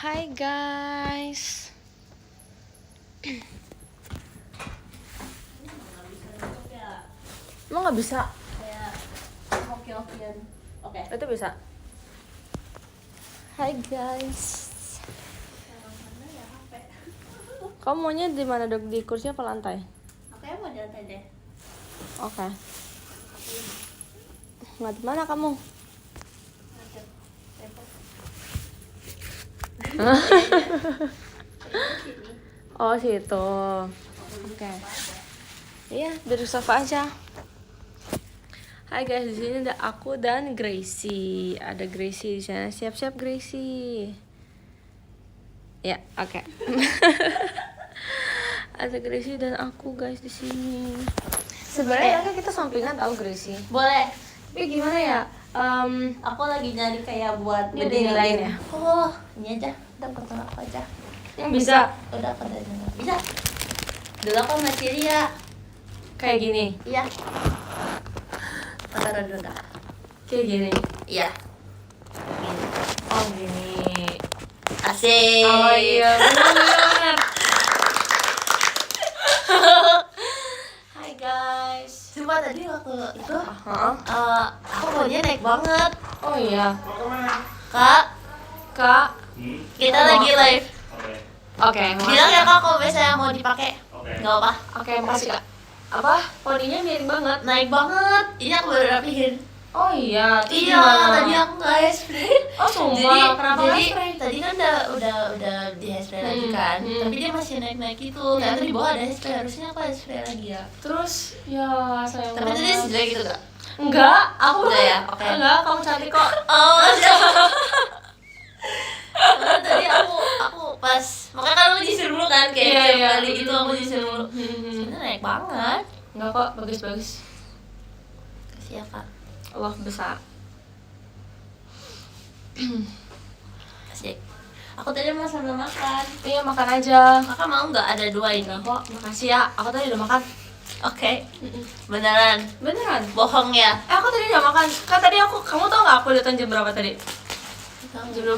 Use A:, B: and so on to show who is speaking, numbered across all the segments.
A: Hai guys. Emang nggak bisa?
B: Kayak hoki-hokian. Oke.
A: Itu bisa. Hai guys. Kamu maunya di mana, dok? Di kursi apa lantai?
B: Oke, mau di lantai deh.
A: Oke. Nggak di mana kamu?
B: Ngadep. Tembok.
A: Oh situ. Oke. Iya, duduk sofa aja. Hai guys, di sini ada aku dan Gracie. Ada Gracie di sana. Siap-siap Gracie. Ya, oke. Ada Gracie dan aku guys di sini. Sebenarnya kan kita sampingan tahu Gracie.
B: Boleh.
A: Tapi gimana ya?
B: Aku lagi nyari kayak buat
A: Nyari nilainya.
B: Oh, ini aja. Udah foto aku aja.
A: Bisa
B: Udah foto aja. Bisa. Dulu aku masih Ria.
A: kayak gini.
B: Iya. Foto dulu dah.
A: Kayak gini.
B: Iya. Gini.
A: Oh gini.
B: Asik.
A: Oh iya, benar. Hai guys.
B: Sumpah tadi waktu itu
A: Heeh.
B: aku maunya naik banget.
A: Oh iya.
B: Kak,
A: Kak.
B: kita lagi live.
A: Oke.
B: Bilang ya kak kalau misalnya mau dipakai. Nggak apa.
A: Oke, makasih Kak. Apa? Poninya miring banget.
B: Naik banget. Ini aku baru rapihin.
A: Oh iya. Terus
B: Iya,
A: gimana?
B: tadi aku nggak hairspray.
A: Oh sumpah. Kenapa nggak
B: jadi
A: spray?
B: tadi kan udah di hairspray lagi kan. Tapi dia masih naik gitu. Ternyata di bawah ada hairspray. Harusnya aku hairspray lagi ya.
A: Terus ya sayang
B: Tapi tadi
A: banget.
B: jelek gitu gak?
A: Enggak, aku
B: Enggak ya? Oke.
A: Enggak, kamu cantik kok.
B: Oh, soalnya tadi aku pas makanya kan aku nyisir dulu kan kayak
A: Iya,
B: tiap
A: iya.
B: kali gitu aku nyisir dulu. Sebenarnya naik banget.
A: Enggak kok, bagus-bagus.
B: Kasih ya kak.
A: Allah besar.
B: Kasih. Aku tadi mau sambil makan.
A: Iya, makan aja.
B: Kakak mau nggak ada dua ini?
A: Kok, makasih ya. Aku tadi udah makan.
B: Oke. Beneran.
A: Beneran?
B: Bohong ya?
A: Aku tadi udah makan. Kan tadi kamu tau nggak aku datang jam berapa tadi? Jam 12.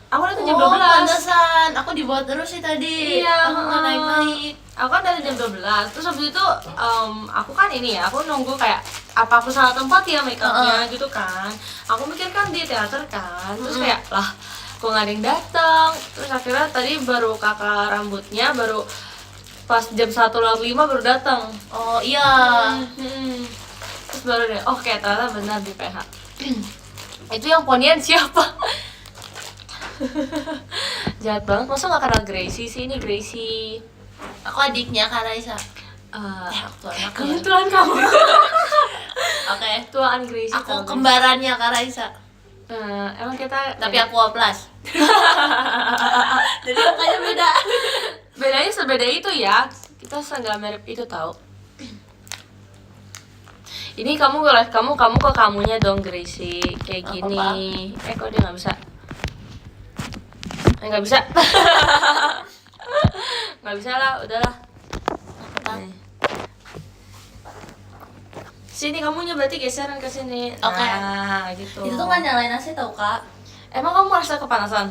A: Aku datang jam 12.
B: Pantesan. Aku dibawa terus sih tadi.
A: Iya,
B: Aku nggak naik-naik.
A: Aku kan dari jam 12. Terus habis itu aku kan ini ya, aku nunggu kayak apa aku salah tempat ya make upnya gitu kan. Aku mikir kan di teater kan. Terus kayak lah, kok nggak ada yang datang. Terus akhirnya tadi baru kakak rambutnya baru pas jam 1:05 baru datang.
B: Oh iya.
A: Terus baru deh, oh kayak ternyata benar di PH. Itu yang ponian siapa? Jahat banget, masa gak kenal Gracie sih? Ini Gracie.
B: Aku adiknya Kak Raisa. Aku anak.
A: Kebetulan kamu.
B: Oke.
A: Tuaan Gracie.
B: Aku
A: kamu.
B: kembarannya Kak Raisa.
A: Emang kita
B: Tapi aku A+. Jadi makanya beda.
A: bedanya sebeda itu ya. Kita nggak mirip itu tahu. Ini kamu ke kamunya dong Gracie kayak
B: Apa,
A: gini. Kok dia nggak bisa? Nggak bisa. Nggak bisa lah, udahlah. Nih. Sini kamunya berarti geseran ke sini.
B: Oke.
A: Nah, gitu.
B: Itu tuh nggak nyalain AC tau kak.
A: Emang kamu merasa kepanasan?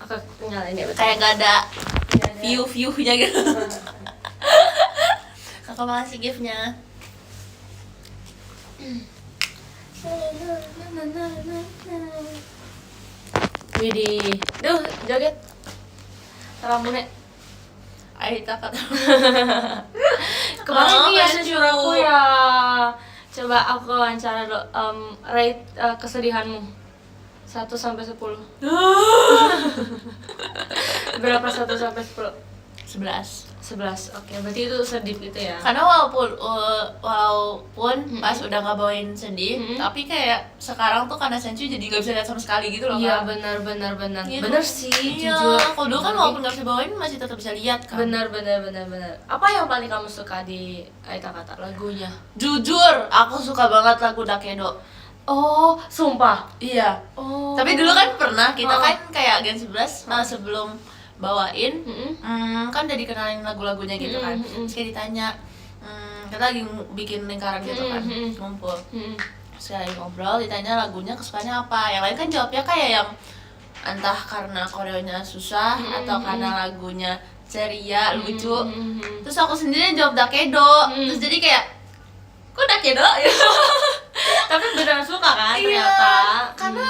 A: Aku nyalain ya betul.
B: Kayak nggak ada view-nya gitu. Kakak makasih giftnya.
A: Widih. Duh, joget. Rambutnya.
B: Ayo kakak.
A: Kemarin dia
B: lucu.
A: jujur aku ya. Coba aku wawancara lo, rate kesedihanmu 1 sampai 10. Berapa 1 sampai 10?
B: 11.
A: 11. Oke, berarti itu sedih gitu ya.
B: Karena walaupun pas udah nggak bawain sedih, tapi kayak sekarang tuh karena sensi jadi nggak bisa lihat sama sekali gitu loh.
A: Iya,
B: Kak.
A: benar.
B: Iya,
A: Benar sih,
B: iya.
A: jujur.
B: Kalau dulu kan walaupun nggak bisa bawain masih tetap bisa lihat kan.
A: Benar. Apa yang paling kamu suka di Aita Kata lagunya?
B: Jujur, aku suka banget lagu Dakedo.
A: Oh, sumpah.
B: Iya.
A: Oh.
B: Tapi dulu kan pernah kita kan kayak Gen 11 sebelum bawain kan udah dikenalin lagu-lagunya gitu kan. Terus kayak ditanya kita lagi bikin lingkaran gitu kan, ngumpul. Terus lagi ngobrol ditanya lagunya kesukaannya apa. Yang lain kan jawabnya kayak yang entah karena koreonya susah atau karena lagunya ceria, lucu. Terus aku sendiri yang jawab dakedo. Terus jadi kayak kok dakedo?
A: Tapi beneran suka kan
B: Iya,
A: ternyata.
B: karena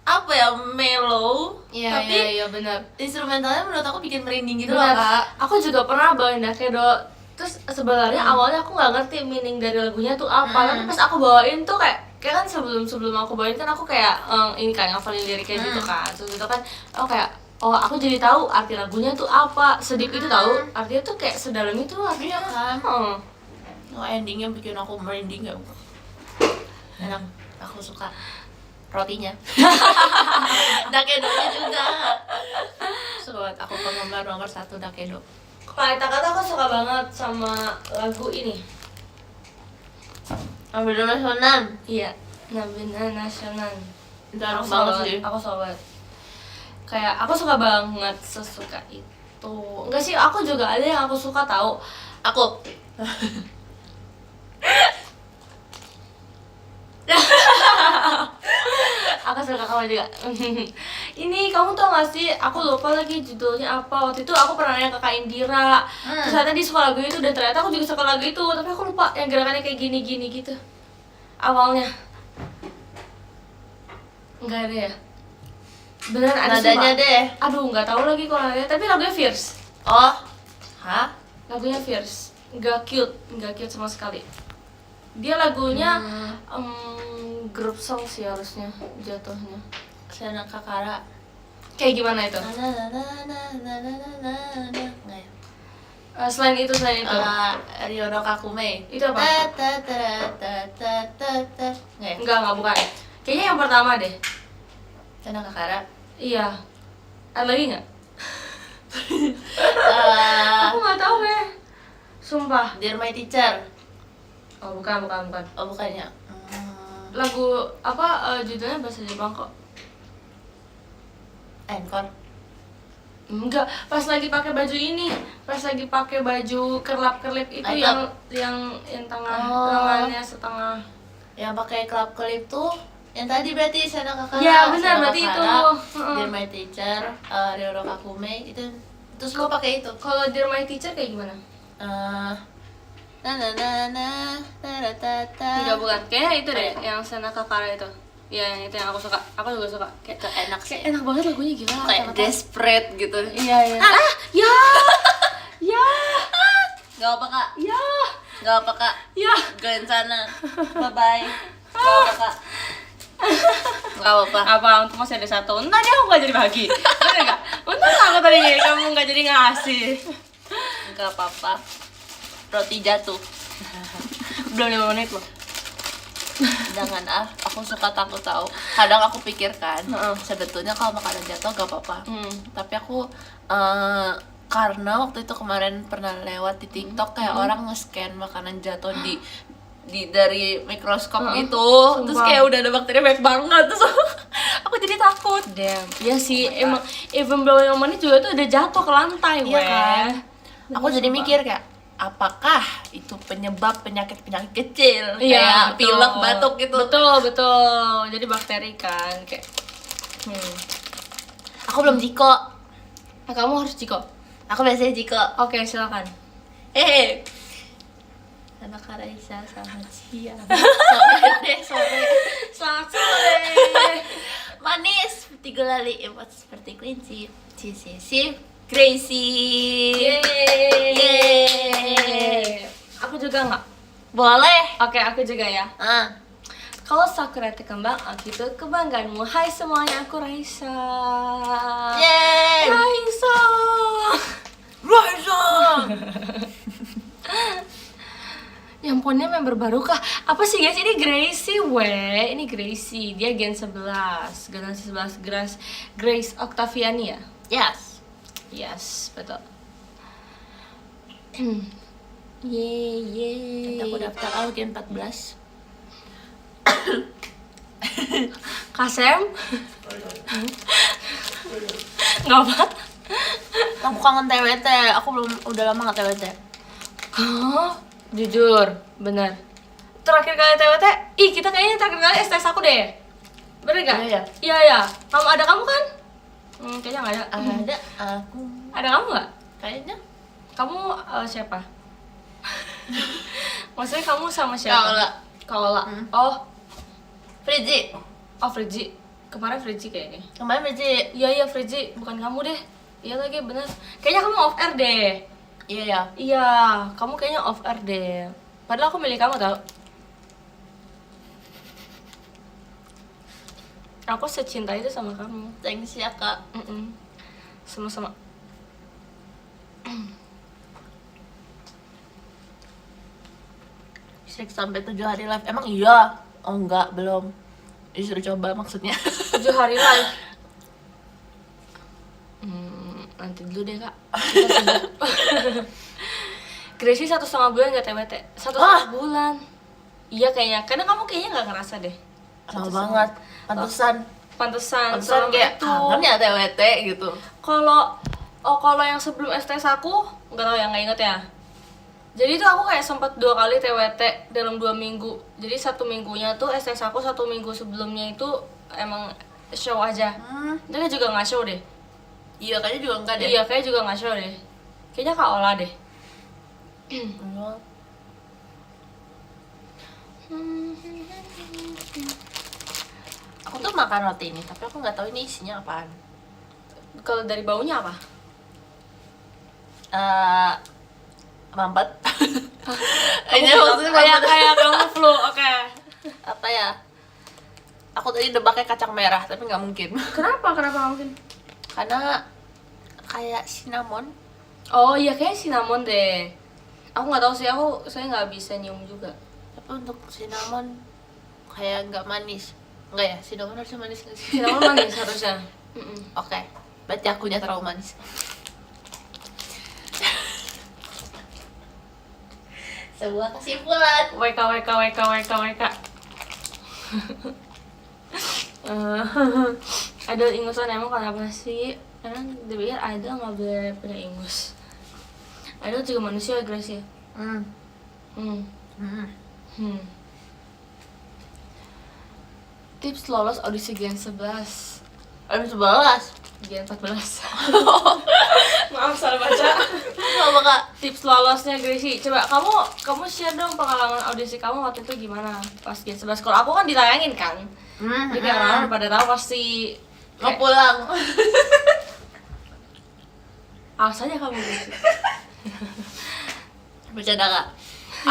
B: apa ya, mellow, tapi
A: iya benar.
B: instrumentalnya menurut aku bikin merinding gitu loh
A: Benar.
B: Kak.
A: Aku juga pernah bawain dakedo. Terus sebenarnya awalnya aku nggak ngerti meaning dari lagunya tuh apa. Tapi pas aku bawain tuh kayak kan sebelum aku bawain kan aku kayak ini kan ngafalin liriknya gitu kan. Terus itu kan aku jadi tahu arti lagunya tuh apa. Sedip itu tahu artinya tuh kayak sedalam itu artinya.
B: Kan?
A: Heeh.
B: Oh, endingnya bikin aku merinding ya. Enak, aku suka rotinya. Dakedonya juga. Suka banget, aku penggemar nomor 1 dakedo.
A: Kalau kata aku suka banget sama lagu ini.
B: Ambil nasional.
A: Iya, Nabila Nasional.
B: Jarang
A: Aku
B: banget
A: suka
B: sih.
A: Aku suka banget. Kayak aku suka banget sesuka itu. Enggak sih, aku juga ada yang aku suka tahu.
B: Aku.
A: Aku suka kamu juga. Ini kamu tau gak sih? Aku lupa lagi judulnya apa. Waktu itu aku pernah nanya ke Kak Indira. Terus ternyata dia suka lagu itu dan ternyata aku juga suka lagu itu. Tapi aku lupa yang gerakannya kayak gini-gini gitu. Awalnya. Enggak ada ya? Beneran ada
B: Nadanya
A: sumpah.
B: deh.
A: Aduh, nggak tahu lagi kalau nadanya. Tapi lagunya Fierce.
B: Oh. Hah?
A: Lagunya Fierce. Nggak cute sama sekali. Dia lagunya grup song sih harusnya jatuhnya.
B: Sena Kakara.
A: Kayak gimana itu?
B: Nggak ya?
A: Selain itu
B: Ryono Kakume.
A: Itu apa?
B: Nggak ya?
A: Enggak bukan. Kayaknya yang pertama deh.
B: Sena Kakara.
A: Iya. Ada lagi nggak?
B: Eh,
A: Aku nggak tahu ya. Sumpah.
B: Dear My Teacher.
A: Oh bukan.
B: Oh bukannya.
A: Lagu apa judulnya bahasa Jepang kok?
B: Encore.
A: Enggak, pas lagi pakai baju ini, pas lagi pakai baju kerlap-kerlip itu
B: Item.
A: yang tengah
B: Oh.
A: lengannya setengah.
B: Yang pakai club clip tuh yang tadi berarti Sena Kakara.
A: Iya, benar,
B: Sena
A: berarti itu.
B: Kakara,
A: Heeh.
B: Dear My Teacher, Ryono Kakume itu terus gua pakai itu.
A: Kalau Dear My Teacher kayak gimana? Enggak bukan, kayaknya itu deh, yang Sena Kakara itu. Iya, yang itu yang aku suka. Aku juga suka.
B: Itu enak sih.
A: Kayak enak banget lagunya gila.
B: Kayak
A: kata-kata.
B: desperate gitu.
A: Iya. Ya. Ya.
B: Gak apa Kak.
A: Ya.
B: Gak apa Kak.
A: Ya.
B: Gak sana. Bye bye. Gak apa Kak. Gak apa.
A: Apa untuk masih ada satu? Entah dia aku nggak jadi bagi. Bener nggak? Untung aku tadi kamu nggak jadi ngasih.
B: Gak apa-apa. Roti jatuh.
A: Belum 5 menit loh.
B: Jangan aku suka takut tahu. Kadang aku pikirkan
A: Heeh.
B: sebetulnya kalau makanan jatuh gak apa-apa. Tapi aku karena waktu itu kemarin pernah lewat di TikTok kayak orang nge-scan makanan jatuh di dari mikroskop gitu. Terus
A: Sumpah.
B: kayak udah ada bakteri banyak banget. Terus aku jadi takut.
A: Damn. Iya sih, emang even belum 5 menit juga tuh udah jatuh ke lantai,
B: Iya
A: weh.
B: kan? Aku jadi
A: Sumpah.
B: mikir kayak apakah itu penyebab penyakit-penyakit kecil
A: Iya,
B: kayak pilek, batuk gitu.
A: Betul. Jadi bakteri kan kayak.
B: Aku belum jiko.
A: Nah, kamu harus jiko.
B: Aku biasanya jiko.
A: Oke, silakan.
B: Sama Karaisa selamat siang. Sore deh, sore.
A: Selamat sore.
B: Manis seperti gulali, empat seperti kelinci. Si Gracie.
A: Yeay. Aku juga nggak.
B: Boleh.
A: Oke, aku juga ya. Kalau Sakura itu kembang, aku itu kebanggaanmu. Hai semuanya, aku Raisa.
B: Yeay.
A: Raisa. Yang punya member baru kah? Apa sih guys? Ini Gracie weh. Ini Gracie. Dia Gen 11. Generasi 11 Grace Octaviani ya?
B: Yes.
A: Yes, betul. Yeay.
B: Nanti aku daftar Gen 14.
A: Kasem? Nggak apa?
B: Aku kangen TWT. Aku udah lama nggak TWT.
A: Hah? Jujur, benar. Terakhir kali TWT, kita kayaknya terakhir kali STS aku deh. Bener gak?
B: Iya.
A: Iya. Kamu ada kamu kan? Kayaknya nggak ada.
B: Ada aku.
A: Ada kamu nggak?
B: Kayaknya.
A: Kamu siapa? Maksudnya kamu sama siapa? Kaola. Oh,
B: Friji.
A: oh Friji. Kemarin Friji kayaknya.
B: Kemarin Friji.
A: Iya Friji, bukan kamu deh. Iya lagi bener. Kayaknya kamu off air deh.
B: Iya ya.
A: Iya, kamu kayaknya off air deh. Padahal aku milih kamu tau. Aku secinta itu sama kamu.
B: Thanks ya kak.
A: Sama-sama.
B: Sampai 7 hari live. Emang iya? Oh enggak, belum. Disuruh coba maksudnya.
A: 7 hari live. Nanti dulu deh kak. Gracie 1,5 bulan gak TWT. 1,5 bulan. Iya kayaknya. Karena kamu kayaknya gak ngerasa deh.
B: Lama banget. Pantesan kayak kangen ya TWT gitu.
A: Kalau yang sebelum STS aku nggak tahu ya, nggak inget ya. Jadi tuh aku kayak sempat 2 kali TWT dalam 2 minggu. Jadi 1 minggunya tuh STS aku, 1 minggu sebelumnya itu emang show aja. Dia juga nggak show deh.
B: Iya kayaknya juga enggak deh.
A: Iya kayaknya juga nggak show deh. Kayaknya Kak Ola deh.
B: Aku tuh makan roti ini, tapi aku nggak tahu ini isinya apaan.
A: Kalau dari baunya apa?
B: Mampet.
A: Ini
B: maksudnya
A: kayak kamu flu, oke.
B: Apa ya? Aku tadi debaknya kacang merah, tapi nggak mungkin.
A: Kenapa nggak mungkin?
B: Karena kayak cinnamon.
A: Oh iya kayak cinnamon deh. Aku nggak tahu sih, saya nggak bisa nyium juga.
B: Tapi untuk cinnamon kayak nggak manis. Enggak ya, cinnamon harusnya manis nggak sih?
A: Cinnamon manis harusnya.
B: Oke, berarti akunya terlalu manis. Sebuah kesimpulan.
A: WK. Idol ingusan emang kenapa sih? Emang dipikir idol nggak boleh punya ingus. Idol juga manusia ya Grace ya? Tips lolos audisi Gen 11.
B: Ada 11.
A: Gen 14. Maaf salah baca.
B: Coba kak.
A: Tips lolosnya Gracie. Coba kamu share dong pengalaman audisi kamu waktu itu gimana pas Gen 11. Kalau aku kan ditayangin kan. Jadi orang-orang pada tahu pasti
B: Mau pulang.
A: alasannya kamu Gracie.
B: Bercanda kak.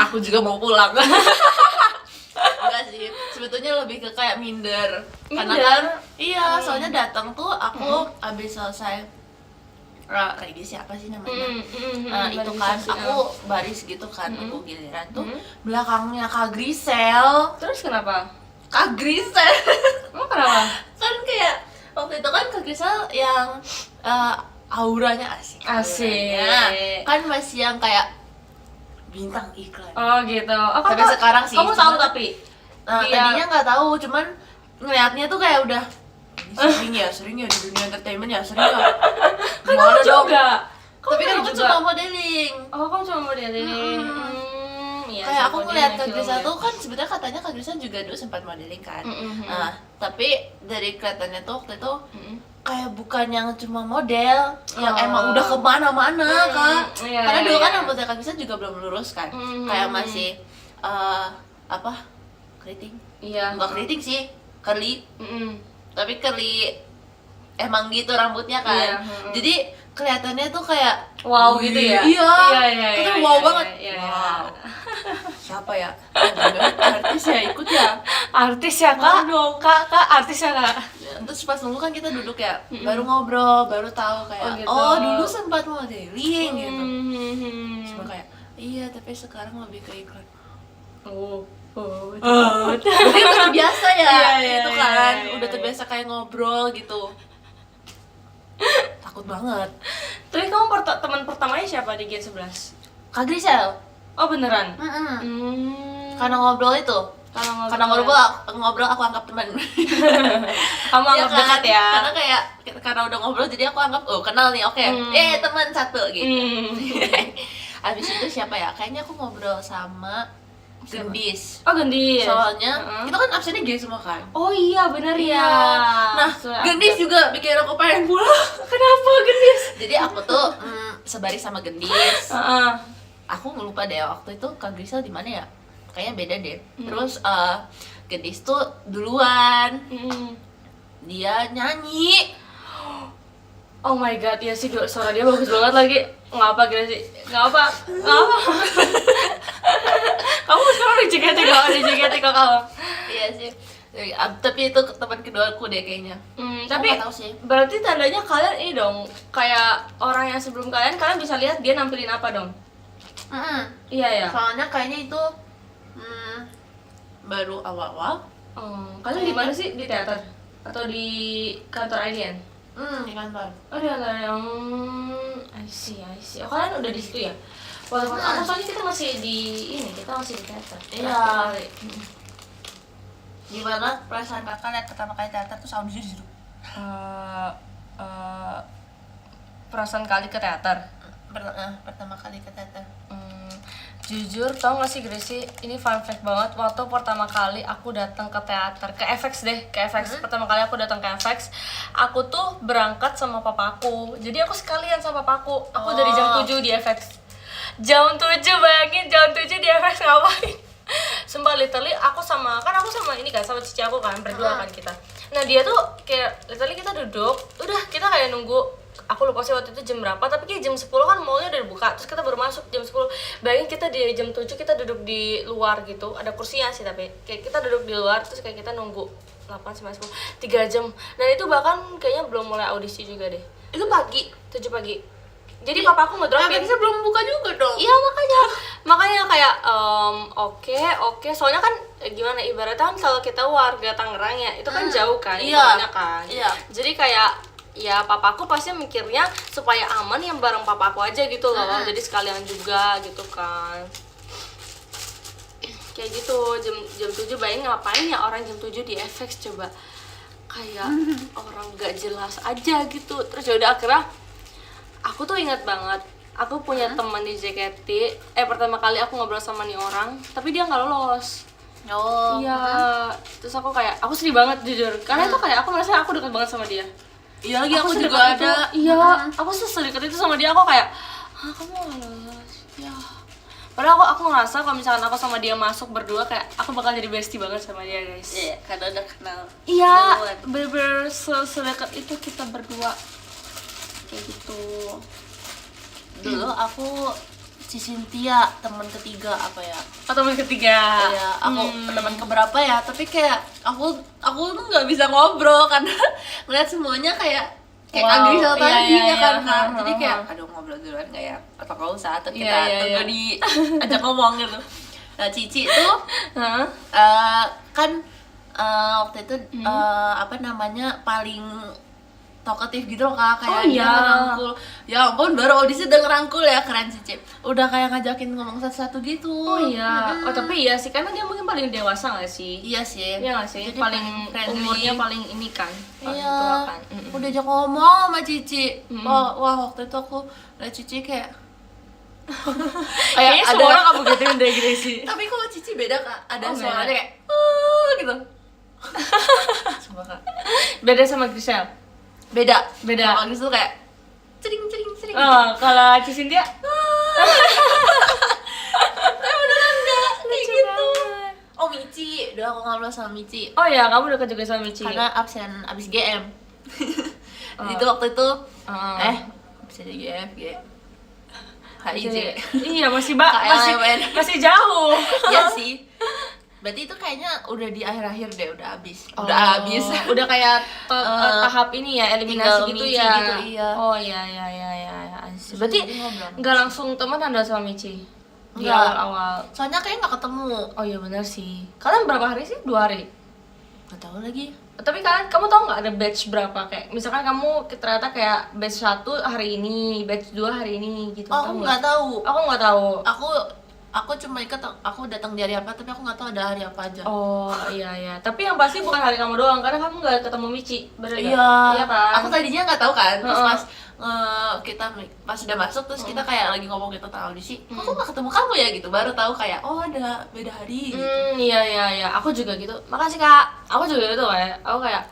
B: Aku juga mau pulang. Enggak sih, sebetulnya lebih ke kayak minder. Karena kan, iya, soalnya datang tuh aku abis selesai ready siapa sih namanya? Itu kan, aku baris gitu kan, aku giliran tuh belakangnya Kak Grisel.
A: Terus kenapa?
B: Kak Grisel.
A: Emang kenapa?
B: Kan kayak waktu itu kan Kak Grisel yang auranya asik.
A: Asik.
B: Kan masih yang kayak bintang iklan.
A: Oh gitu. Oh,
B: Tapi sekarang sih.
A: Kamu tahu tapi?
B: Tadinya nggak tahu, cuman ngeliatnya tuh kayak udah sering ya di dunia entertainment ya, sering ya.
A: Kan kamu juga.
B: Tapi kan aku cuma modeling.
A: Oh, kamu cuma modeling. Iya,
B: Kayak aku ngeliat Kak Grisa tuh kan sebenarnya katanya Kak Grisa juga dulu sempat modeling kan. Nah, tapi dari kelihatannya tuh waktu itu kayak bukan yang cuma model, yang emang udah kemana-mana Kak. Karena dulu kan rambutnya Kak Grisa juga belum lurus kan. Kayak masih apa? Keriting?
A: Iya.
B: Enggak keriting sih, curly. Tapi curly emang gitu rambutnya kan. Jadi kelihatannya tuh kayak
A: wow gitu ya.
B: Iya. Itu wow banget.
A: Wow.
B: Siapa ya? Artis ya ikut ya.
A: Artis ya Kak? Kak artis ya Kak?
B: Terus pas nunggu kan kita duduk ya, baru ngobrol, baru tahu kayak oh dulu sempat modeling gitu. Cuma kayak iya tapi sekarang lebih ke iklan. Berarti udah terbiasa ya, itu kan udah terbiasa kayak ngobrol gitu. Takut banget.
A: Tapi kamu teman pertamanya siapa di Gen 11?
B: Kak Grisel.
A: Oh beneran?
B: Karena ngobrol itu. Karena ngobrol aku anggap teman.
A: Kamu anggap dekat ya?
B: Karena kayak karena udah ngobrol jadi aku anggap kenal nih, oke. Teman satu gitu. Abis itu siapa ya? Kayaknya aku ngobrol sama Gendis.
A: Oh, Gendis.
B: Soalnya
A: Heeh.
B: kita kan absennya gay semua kan.
A: Oh iya, bener
B: Iya.
A: ya.
B: Nah,
A: Soalnya
B: Gendis juga bikin aku pengen pulang.
A: kenapa Gendis?
B: Jadi aku tuh sebaris sama Gendis.
A: Heeh.
B: Aku ngelupa deh waktu itu Kak Grisel di mana ya? Kayaknya beda deh. Terus Gendis tuh duluan. Dia nyanyi.
A: Oh my god, ya sih suara dia bagus banget lagi. Ngapa gitu sih? Ngapa? Ngapa? Kamu sekarang di JKT kok kamu.
B: Iya sih. Tapi itu teman kedua aku deh kayaknya.
A: Tapi
B: nggak tahu sih.
A: berarti tandanya kalian ini dong, kayak orang yang sebelum kalian bisa lihat dia nampilin apa dong? Iya ya.
B: Soalnya kayaknya itu baru awal-awal.
A: Kalian di mana sih? Di teater atau di kantor IDN?
B: Di kantor.
A: Oh di kantor yang I see. Oh, kalian udah di situ ya? Walaupun aku soalnya kita masih di teater.
B: Iya. Gimana perasaan kakak lihat pertama kali teater tuh audisi di situ?
A: Perasaan kali ke teater.
B: Pertama kali ke teater.
A: Jujur tau gak sih Gracie, ini fun fact banget. Waktu pertama kali aku datang ke teater, ke FX deh, ke FX. Pertama kali aku datang ke FX, aku tuh berangkat sama papaku. Jadi aku sekalian sama papaku. Aku dari jam 7 di FX. Jam 7, bayangin jam 7 di FX ngapain? Sumpah literally aku sama ini kan, sama cici aku kan, berdua kan kita. Nah dia tuh kayak literally kita duduk, udah kita kayak nunggu. Aku lupa sih waktu itu jam berapa, tapi kayak jam 10 kan mallnya udah dibuka. Terus kita baru masuk jam 10. Bayangin kita di jam 7 kita duduk di luar gitu. Ada kursinya sih tapi kayak kita duduk di luar terus kayak kita nunggu 8 sampai 10, 3 jam. Dan itu bahkan kayaknya belum mulai audisi juga deh. Itu pagi, 7 pagi. Jadi papa aku ngedropin.
B: Bisa belum buka juga dong.
A: Iya makanya kayak oke. Soalnya kan gimana ibaratnya kan kalau kita warga Tangerang ya itu kan jauh kan,
B: Iya.
A: kan.
B: Iya.
A: Jadi kayak ya papaku pasti mikirnya supaya aman yang bareng papaku aja gitu loh. Jadi sekalian juga gitu kan. Kayak gitu jam 7 bayangin ngapain ya orang jam 7 di FX coba. Kayak orang gak jelas aja gitu. Terus yaudah akhirnya aku tuh ingat banget, aku punya teman di JKT. Pertama kali aku ngobrol sama nih orang, tapi dia nggak lolos. Iya. Terus aku sedih banget jujur, karena itu kayak aku merasa aku dekat banget sama dia.
B: Iya lagi aku
A: sedekat
B: juga
A: itu,
B: ada.
A: Iya, aku sedekat itu sama dia. Aku kayak, kamu nggak lolos? Ya. Padahal aku ngerasa kalau misalkan aku sama dia masuk berdua kayak aku bakal jadi bestie banget sama dia guys.
B: Iya, karena udah kenal.
A: Iya, bener-bener sedekat itu kita berdua. Kayak gitu.
B: Dulu aku si Cynthia teman ketiga apa ya?
A: Teman ketiga.
B: Iya, aku teman keberapa ya? Tapi kayak aku tuh nggak bisa ngobrol karena ngeliat semuanya kayak Kak Grisel tadi ya kan. Jadi kayak aduh ngobrol duluan nggak ya? Atau nggak usah? Atau kita tunggu diajak ngomong gitu. Nah Cici tuh kan waktu itu apa namanya paling talkative gitu loh Kak, kayak dia ngerangkul. Ya ampun, baru audisi udah ngerangkul ya, keren sih Cip. Udah kayak ngajakin ngomong satu-satu gitu.
A: Oh iya, tapi iya sih, karena dia mungkin paling dewasa gak sih?
B: Iya sih.
A: Iya gak sih?
B: Jadi
A: paling umurnya paling ini kan.
B: Iya,
A: kan.
B: udah ajak ngomong sama Cici. Wah waktu itu aku liat Cici kayak
A: kayaknya semua orang gak begituin deh gitu sih.
B: Tapi kalau Cici beda Kak, ada suaranya
A: beda.
B: kayak gitu. Sumpah Kak.
A: Beda sama Grisel?
B: Beda.
A: Beda.
B: Kalau gitu kayak cering.
A: Oh, kalau Cicintia?
B: Beneran enggak kayak
A: Lucu
B: gitu.
A: banget.
B: Oh Mici, udah aku ngobrol sama Mici.
A: Oh ya, kamu deket juga sama Mici?
B: Karena absen abis GM. Itu waktu itu absen GF HIJ.
A: Iya, masih masih jauh.
B: Iya sih. Berarti itu kayaknya udah di akhir-akhir deh, udah habis.
A: Udah kayak tahap ini ya, eliminasi gitu
B: Mici
A: ya.
B: gitu, iya.
A: Oh iya. Berarti nggak langsung temenan anda sama Mici? Di
B: Nggak.
A: awal-awal.
B: Soalnya kayaknya nggak ketemu.
A: Oh iya benar sih. Kalian berapa hari sih? 2 hari?
B: Nggak tahu lagi.
A: Tapi kamu tahu nggak ada batch berapa? Kayak misalkan kamu ternyata kayak batch 1 hari ini, batch 2 hari ini gitu.
B: Oh, aku nggak tahu.
A: Aku nggak tahu.
B: Aku Aku cuma ingat aku datang di hari apa, tapi aku nggak tahu ada hari apa aja.
A: Oh iya, tapi yang pasti bukan hari kamu doang, karena kamu nggak ketemu Michi, bener nggak?
B: Iya.
A: Iya kan?
B: Aku tadinya nggak tahu kan, terus
A: Heeh.
B: pas kita pas udah masuk terus kita kayak lagi ngomong gitu tentang audisi, kok aku nggak ketemu kamu ya gitu, baru tahu kayak oh ada beda hari gitu.
A: Iya, aku juga gitu. Makasih kak. Aku juga gitu kayak, aku kayak,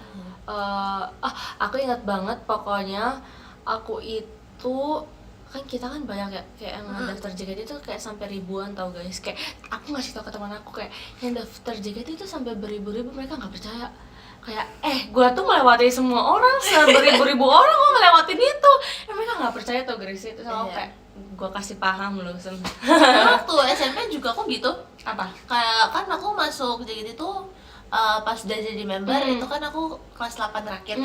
A: aku ingat banget pokoknya aku itu kan kita kan banyak ya kayak yang daftar JKT itu kayak sampai ribuan tau guys. Kayak aku ngasih tau ke teman aku kayak yang daftar JKT itu sampai beribu-ribu, mereka nggak percaya. Kayak gua tuh melewati semua orang, seberibu-ribu orang gua ngelewatin itu. Mereka nggak percaya tau guys itu sama aku
B: Iya.
A: kayak gua kasih paham loh
B: Waktu SMP juga aku gitu.
A: apa?
B: Kayak kan aku masuk JKT itu pas udah jadi member itu kan aku kelas 8 terakhir.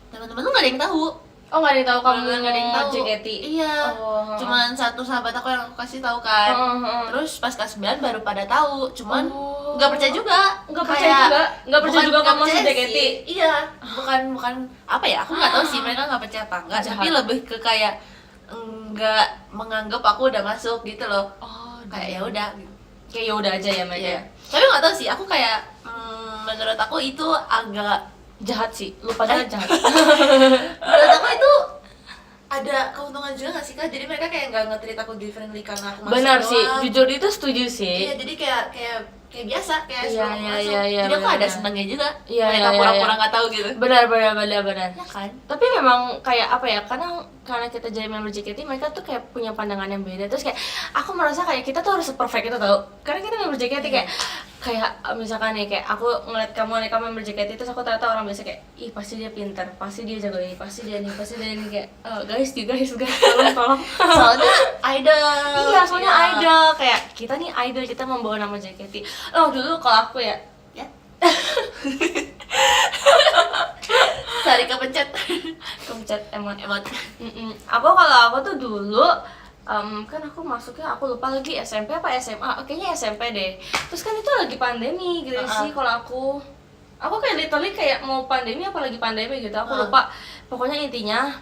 B: Teman-teman tuh nggak ada yang tahu.
A: Oh nggak ada yang tahu kamu
B: Nggak ada yang tahu.
A: JKT?
B: Iya.
A: Oh.
B: Cuman satu sahabat aku yang aku kasih tahu kan. Terus pas kelas 9 baru pada tahu. Cuman
A: Oh.
B: nggak percaya juga.
A: Nggak percaya juga? Nggak percaya juga kamu masuk JKT?
B: Iya. Bukan apa ya? Aku nggak tahu sih mereka nggak percaya apa enggak.
A: Jahat.
B: Tapi lebih ke kayak nggak menganggap aku udah masuk gitu loh.
A: Oh,
B: Kayak ya udah.
A: kayak ya udah aja ya mereka.
B: Iya. Tapi nggak tahu sih. Aku kayak menurut aku itu agak
A: Jahat sih, lupanya jahat.
B: menurut aku itu ada keuntungan juga gak sih kak? Jadi mereka kayak nggak nge-treat aku differently karena aku masuk
A: Benar
B: doang.
A: sih, jujur itu setuju sih.
B: Iya, jadi kayak biasa, kayak
A: Iya,
B: semua
A: iya,
B: masuk.
A: iya, iya,
B: Jadi aku ada
A: benar.
B: senangnya juga.
A: Iya,
B: mereka
A: iya,
B: pura-pura
A: iya.
B: nggak tahu gitu.
A: Benar.
B: Ya kan?
A: Tapi memang kayak apa ya? Karena kita jadi member JKT, mereka tuh kayak punya pandangan yang beda. Terus kayak aku merasa kayak kita tuh harus perfect itu tau. Karena kita member JKT kayak misalkan nih kayak aku ngeliat kamu member JKT, terus aku ternyata orang biasa kayak ih pasti dia pintar, pasti dia jago ini, pasti dia ini kayak guys tolong.
B: Soalnya idol.
A: Iya, soalnya idol, kayak kita nih idol, kita membawa nama JKT. Dulu kalau aku ya
B: Ya. Sari kepencet.
A: kepencet emot. Kalau aku tuh dulu kan aku masuknya aku lupa lagi SMP apa SMA, kayaknya SMP deh. Terus kan itu lagi pandemi gitu sih. Kalau aku kayak literally kayak mau pandemi apa lagi pandemi gitu, aku lupa. Pokoknya intinya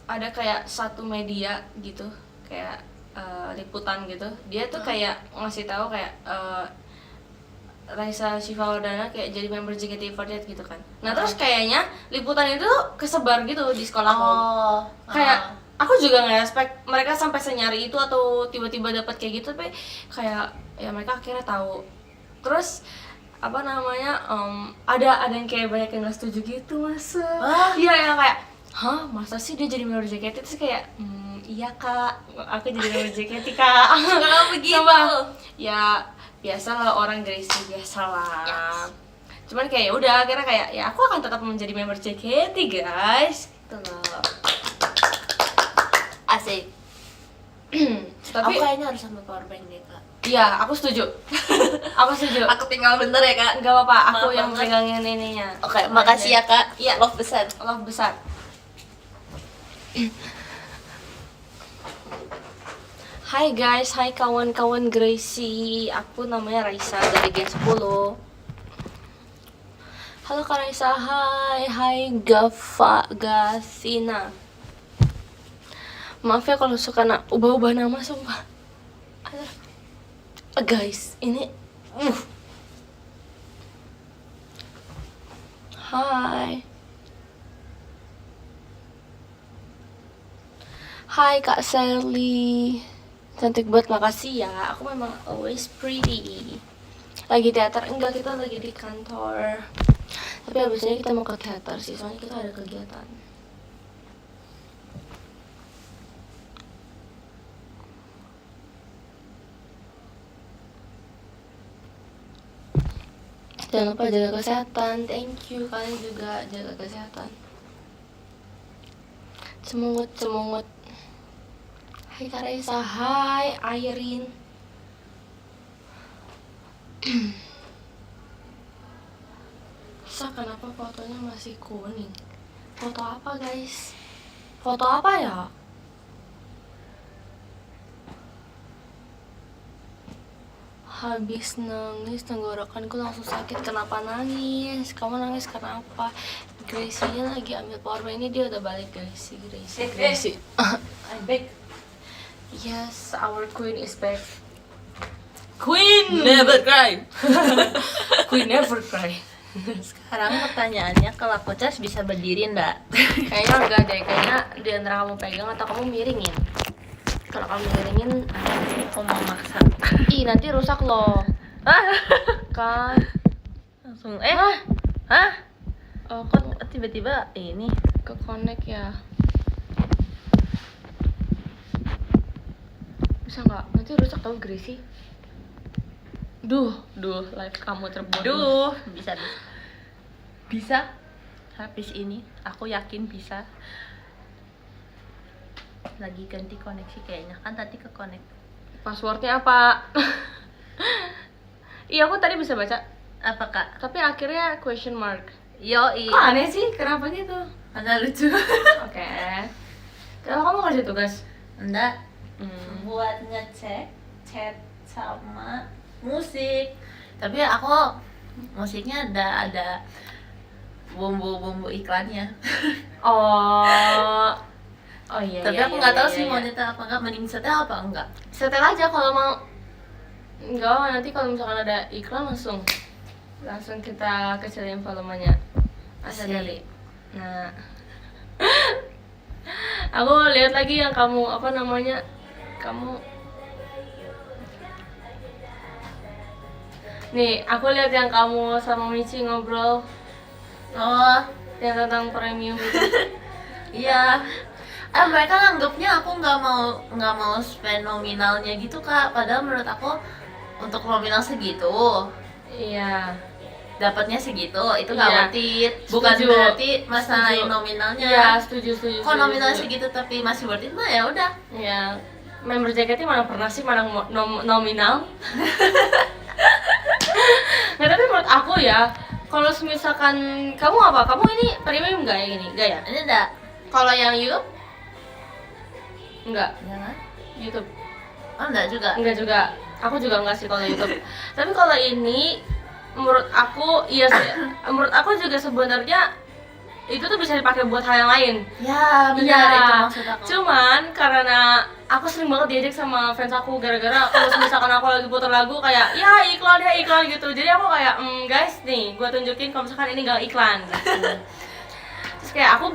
A: ada kayak satu media gitu kayak liputan gitu, dia tuh kayak ngasih tahu kayak Raisa Shiva Wardana kayak jadi member JKT48 gitu kan. Nah terus kayaknya liputan itu kesebar gitu di sekolahku. Kayak aku juga nggak expect mereka sampai senyari itu atau tiba-tiba dapat kayak gitu, tapi kayak ya mereka akhirnya tahu. Terus apa namanya ada yang kayak banyak yang nggak setuju gitu masa. Iya yang kayak masa sih dia jadi member JKT, terus kayak iya kak, aku jadi member JKT kak.
B: Kenapa begitu?
A: Ya biasalah orang Gracie, biasalah. Yes. Cuman kayak udah akhirnya kayak ya aku akan tetap menjadi member JKT guys gitu loh.
B: Asik.
A: Tapi
B: Aku kayaknya harus sama powerbank deh kak.
A: iya aku setuju. Aku setuju.
B: Aku tinggal bentar ya kak.
A: Nggak apa-apa, aku
B: Maaf
A: yang
B: banget.
A: pegangin ininya.
B: Oke, makasih ya kak.
A: Iya.
B: Love besar.
A: Love besar. Hai guys, hai kawan-kawan Gracie. Aku namanya Raisa dari Gen 10. Halo Kak Raisa, hai Gavina. Maaf ya kalau suka ubah-ubah nama sumpah. Guys, ini Hai. Hai Kak Sally. Cantik banget, makasih ya. Aku memang always pretty. Lagi teater? Enggak, kita lagi di kantor. Tapi abisnya kita mau ke teater sih, soalnya kita ada kegiatan. Jangan lupa jaga kesehatan. Thank you, kalian juga jaga kesehatan. Semungut. Hai Kak Raisa, hai Irene. Kenapa fotonya masih kuning? Foto apa guys? Foto apa ya? Habis nangis tenggorokanku langsung sakit. Kenapa nangis? Kamu nangis karena apa? Gracie-nya lagi ambil powerbank, ini dia udah balik guys. Gracie I'm back. Yes, our queen is back. Queen
B: Never cry.
A: Queen never cry.
B: Sekarang pertanyaannya, kalau aku cas bisa berdiri enggak?
A: Kayaknya enggak deh, kayaknya di antara kamu pegang atau kamu miringin. Kalau kamu miringin,
B: Aku mau maksa.
A: ih nanti rusak loh. Kan.
B: Langsung
A: Hah? Oh,
B: kok tiba-tiba ini
A: ke connect ya. Bisa nggak? Nanti rusak tau Gracie. Duh, live kamu terbodoh.
B: bisa habis ini aku yakin bisa. Lagi ganti koneksi kayaknya, kan tadi ke connect.
A: Passwordnya apa? Iya, aku tadi bisa baca,
B: Apa kak?
A: tapi akhirnya question mark.
B: Yoi,
A: Kok aneh sih? Kenapa gitu?
B: ada lucu.
A: Oke. Kalau kamu ngerjain tugas?
B: Enggak,
A: Hmm.
B: buat ngecek chat sama musik. Tapi aku musiknya ada bumbu-bumbu iklannya.
A: Oh. Oh iya.
B: Tapi
A: iya,
B: aku
A: iya,
B: nggak tahu
A: iya,
B: sih
A: iya.
B: mau nyetel apa enggak, mending setel apa enggak.
A: Setel aja kalau mau. Enggak, nanti kalau misalkan ada iklan langsung kita kecilin volumenya. Asal
B: Sip.
A: dari. Nah. Aku lihat lagi yang kamu apa namanya? Kamu Nih, aku lihat yang kamu sama Michi ngobrol
B: Oh,
A: yang tentang premium itu.
B: iya. Mereka nganggapnya aku nggak mau spend nominalnya gitu kak. Padahal menurut aku untuk nominal segitu
A: Iya.
B: dapatnya segitu, itu nggak
A: Iya.
B: worth it. Bukan
A: Setuju.
B: berarti masalahin
A: Setuju.
B: nominalnya.
A: Iya, setuju.
B: Kok nominalnya segitu tapi masih worth it mah ya udah.
A: Iya. Member JKT mana pernah sih mana nominal? Nah, tapi menurut aku ya, kalau misalkan kamu apa? Kamu ini premium nggak ya gini? Nggak ya?
B: Ini enggak.
A: Kalau yang YouTube? Nggak.
B: Jangan.
A: YouTube?
B: Oh enggak juga.
A: Enggak juga. Aku juga nggak sih kalau YouTube. Tapi kalau ini, menurut aku, iya sih. Menurut aku juga sebenarnya itu tuh bisa dipakai buat hal yang lain.
B: Ya benar,
A: Iya.
B: itu maksud aku.
A: Cuman karena aku sering banget diajak sama fans aku gara-gara kalau misalkan aku lagi putar lagu kayak ya iklan gitu. Jadi aku kayak guys nih, gue tunjukin kalau misalkan ini gak iklan gitu. Terus kayak aku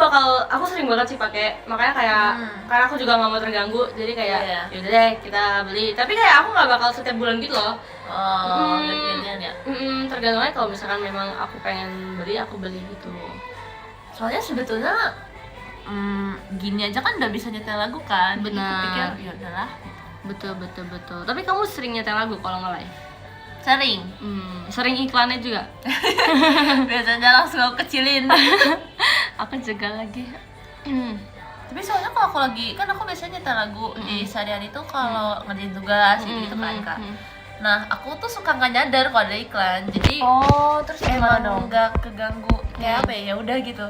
A: sering banget sih pakai, makanya kayak karena aku juga nggak mau terganggu, jadi kayak
B: Iya.
A: yaudah deh kita beli. Tapi kayak aku nggak bakal setiap bulan gitu loh.
B: Oh, gantian ya.
A: Tergantung aja kalau misalkan memang aku pengen beli, aku beli gitu.
B: Soalnya sebetulnya gini aja kan udah bisa nyetel lagu kan. Jadi aku pikir
A: Benar.
B: ya udahlah.
A: Betul. Tapi kamu sering nyetel lagu kalau nge-live?
B: Sering.
A: Sering iklannya juga?
B: Biasanya langsung aku kecilin.
A: Aku juga lagi.
B: Tapi soalnya kalau aku lagi, kan aku biasanya nyetel lagu di sehari-hari tuh kalau ngerjain tugas gitu kan kak. Nah aku tuh suka nggak nyadar kalau ada iklan, jadi
A: Oh, terus gimana
B: emang
A: dong?
B: nggak keganggu kayak apa ya udah gitu.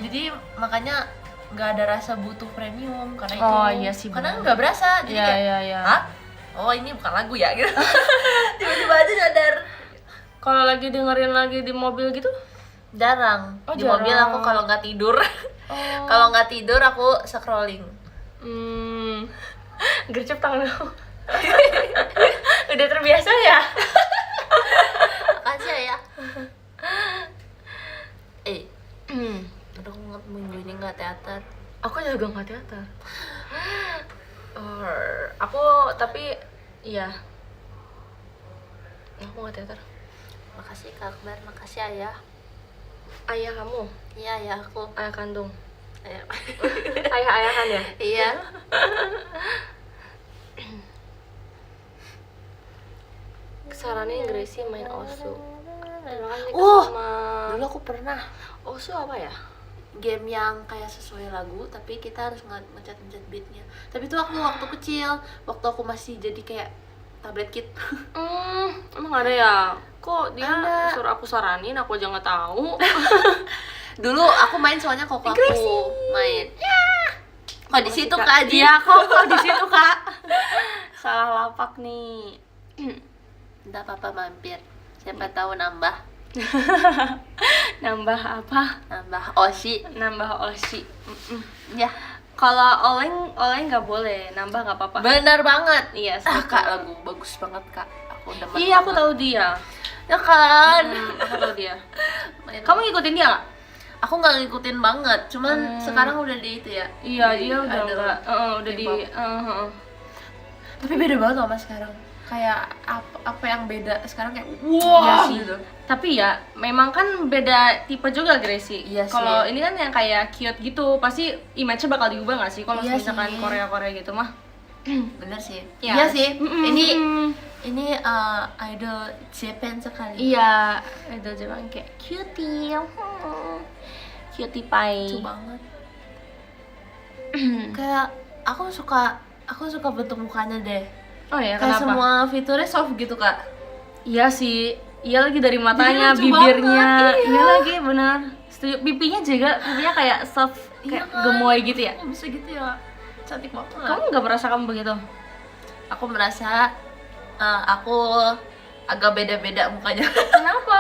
B: Jadi makanya nggak ada rasa butuh premium karena itu.
A: Oh, iya sih,
B: Karena
A: benar.
B: nggak berasa, jadi kayak
A: Iya.
B: hah? Oh ini bukan lagu ya gitu. Tiba-tiba aja nyadar.
A: Kalau lagi dengerin lagi di mobil gitu?
B: Jarang.
A: Oh,
B: Di mobil
A: jarang.
B: aku kalau nggak tidur.
A: Oh.
B: Kalau nggak tidur aku scrolling.
A: Gercep tangan aku. Udah terbiasa ya?
B: Makasih ya. Udah minggu ini nggak teater.
A: Aku juga nggak teater. Aku tapi iya. Aku nggak teater.
B: Makasih Kak Akbar, makasih Ayah.
A: Ayah kamu?
B: Iya ya aku.
A: Ayah kandung?
B: Ayah.
A: Ayah-ayahan ya?
B: Iya.
A: Sarannya Gracie main Osu.
B: Sama... Dulu aku pernah
A: Osu apa ya?
B: game yang kayak sesuai lagu tapi kita harus ngecat-ngecat beatnya. Tapi itu aku waktu kecil, waktu aku masih jadi kayak tablet kid.
A: Emang ada ya? Kok dia
B: Ada.
A: suruh aku saranin, aku aja nggak tahu.
B: Dulu aku main soalnya kok aku main. Kok di situ Kak Aji?
A: Iya, kok di situ Kak. Salah lapak nih.
B: Enggak apa-apa mampir. Siapa tahu nambah.
A: Nambah apa?
B: Nambah oshi.
A: Nambah osi.
B: Ya.
A: Kalau oleng nggak boleh, nambah nggak apa-apa.
B: Benar banget.
A: Iya,
B: Kak, lagu bagus banget Kak. Aku demen.
A: Iya, aku tahu dia.
B: Ya kan.
A: Aku tahu dia. Kamu ngikutin dia nggak?
B: Aku nggak ngikutin banget, cuman sekarang udah di itu ya.
A: Iya,
B: di
A: dia udah
B: idol
A: enggak, udah di
B: K-pop. Tapi beda banget sama sekarang. Kayak apa yang beda sekarang kayak
A: Iya
B: wah
A: sih.
B: gitu.
A: Tapi ya, memang kan beda tipe juga Gracie.
B: Iya sih.
A: Kalau ini kan yang kayak cute gitu, pasti image-nya bakal diubah nggak sih? Kalau
B: Iya
A: misalkan
B: sih.
A: Korea gitu mah.
B: Bener sih.
A: Ya.
B: Iya sih.
A: Mm-mm.
B: Ini idol Japan sekali.
A: Iya, itu Jepang kayak cutie, cutie pie.
B: Lucu banget. Kayak aku suka bentuk mukanya deh.
A: Oh ya,
B: Kayak
A: kenapa?
B: semua fiturnya soft gitu Kak.
A: Iya sih, iya lagi dari matanya,
B: lucu
A: bibirnya,
B: banget,
A: iya lagi benar. Setuju. Pipinya kayak soft, kayak
B: kan?
A: gemoy gitu ya.
B: Kok bisa gitu ya? Cantik banget.
A: Kamu nggak merasa kamu begitu?
B: Aku merasa aku agak beda-beda mukanya.
A: Kenapa?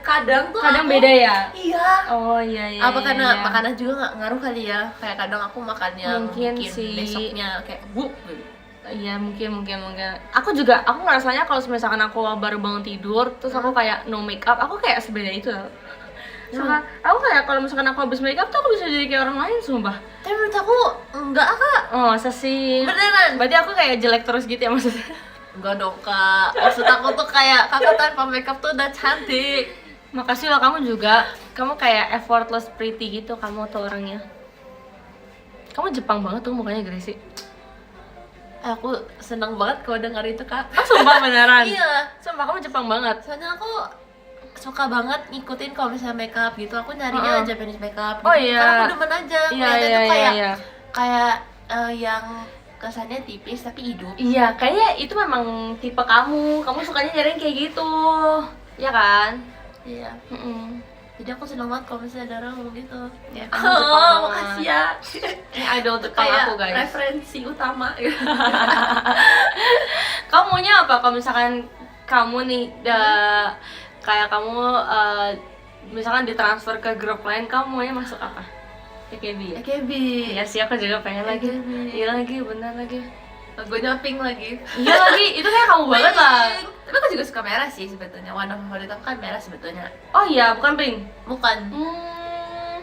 B: Kadang tuh
A: Kadang
B: aku-
A: beda ya.
B: Iya.
A: Oh iya iya.
B: Apa karena
A: iya.
B: makanan juga nggak ngaruh kali ya? Kayak kadang aku makan yang
A: Mungkin sih.
B: besoknya kayak gitu.
A: Iya mungkin. Aku ngerasanya kalau misalkan aku baru bangun tidur, terus aku kayak no make up, aku kayak sebeda itu. Soalnya aku kayak kalau misalkan aku habis make up tuh aku bisa jadi kayak orang lain, sumpah.
B: Tapi menurut aku enggak Kak.
A: Oh masa sih?
B: Beneran.
A: Berarti aku kayak jelek terus gitu ya maksudnya?
B: Enggak dong Kak. Maksud aku tuh kayak kakak tanpa makeup tuh udah cantik.
A: Makasih loh kamu juga. Kamu kayak effortless pretty gitu kamu tuh orangnya. Kamu Jepang banget tuh mukanya Gracie.
B: Aku seneng banget kalau dengar itu Kak.
A: Oh sumpah beneran?
B: Iya.
A: Sumpah kamu Jepang banget.
B: Soalnya aku suka banget ngikutin kalau misalnya makeup gitu. Aku nyarinya Japanese makeup gitu.
A: Oh, iya.
B: Karena aku demen aja.
A: Iya
B: Ngeliatnya
A: iya
B: tuh kayak
A: iya.
B: kayak yang kesannya tipis tapi hidup.
A: Iya, kayaknya itu memang tipe kamu. Kamu sukanya nyariin kayak gitu. Ya kan?
B: Iya.
A: Mm-mm.
B: Jadi aku seneng banget kalau misalnya ada orang ngomong gitu.
A: Ya, kamu Jepang banget.
B: makasih ya.
A: Ini idol Jepang
B: Kayak
A: aku guys.
B: referensi utama.
A: Kamu maunya apa kalau misalkan kamu nih kayak kamu misalkan ditransfer ke grup lain, kamu maunya masuk apa? AKB ya?
B: AKB.
A: Iya sih, aku juga pengen lagi.
B: AKB.
A: Iya lagi, benar lagi.
B: Logonya pink lagi.
A: Iya lagi, itu kayak kamu banget lah.
B: Tapi aku juga suka merah sih sebetulnya. Warna favorit aku kan merah sebetulnya.
A: Oh iya, bukan pink.
B: Bukan.
A: Pink.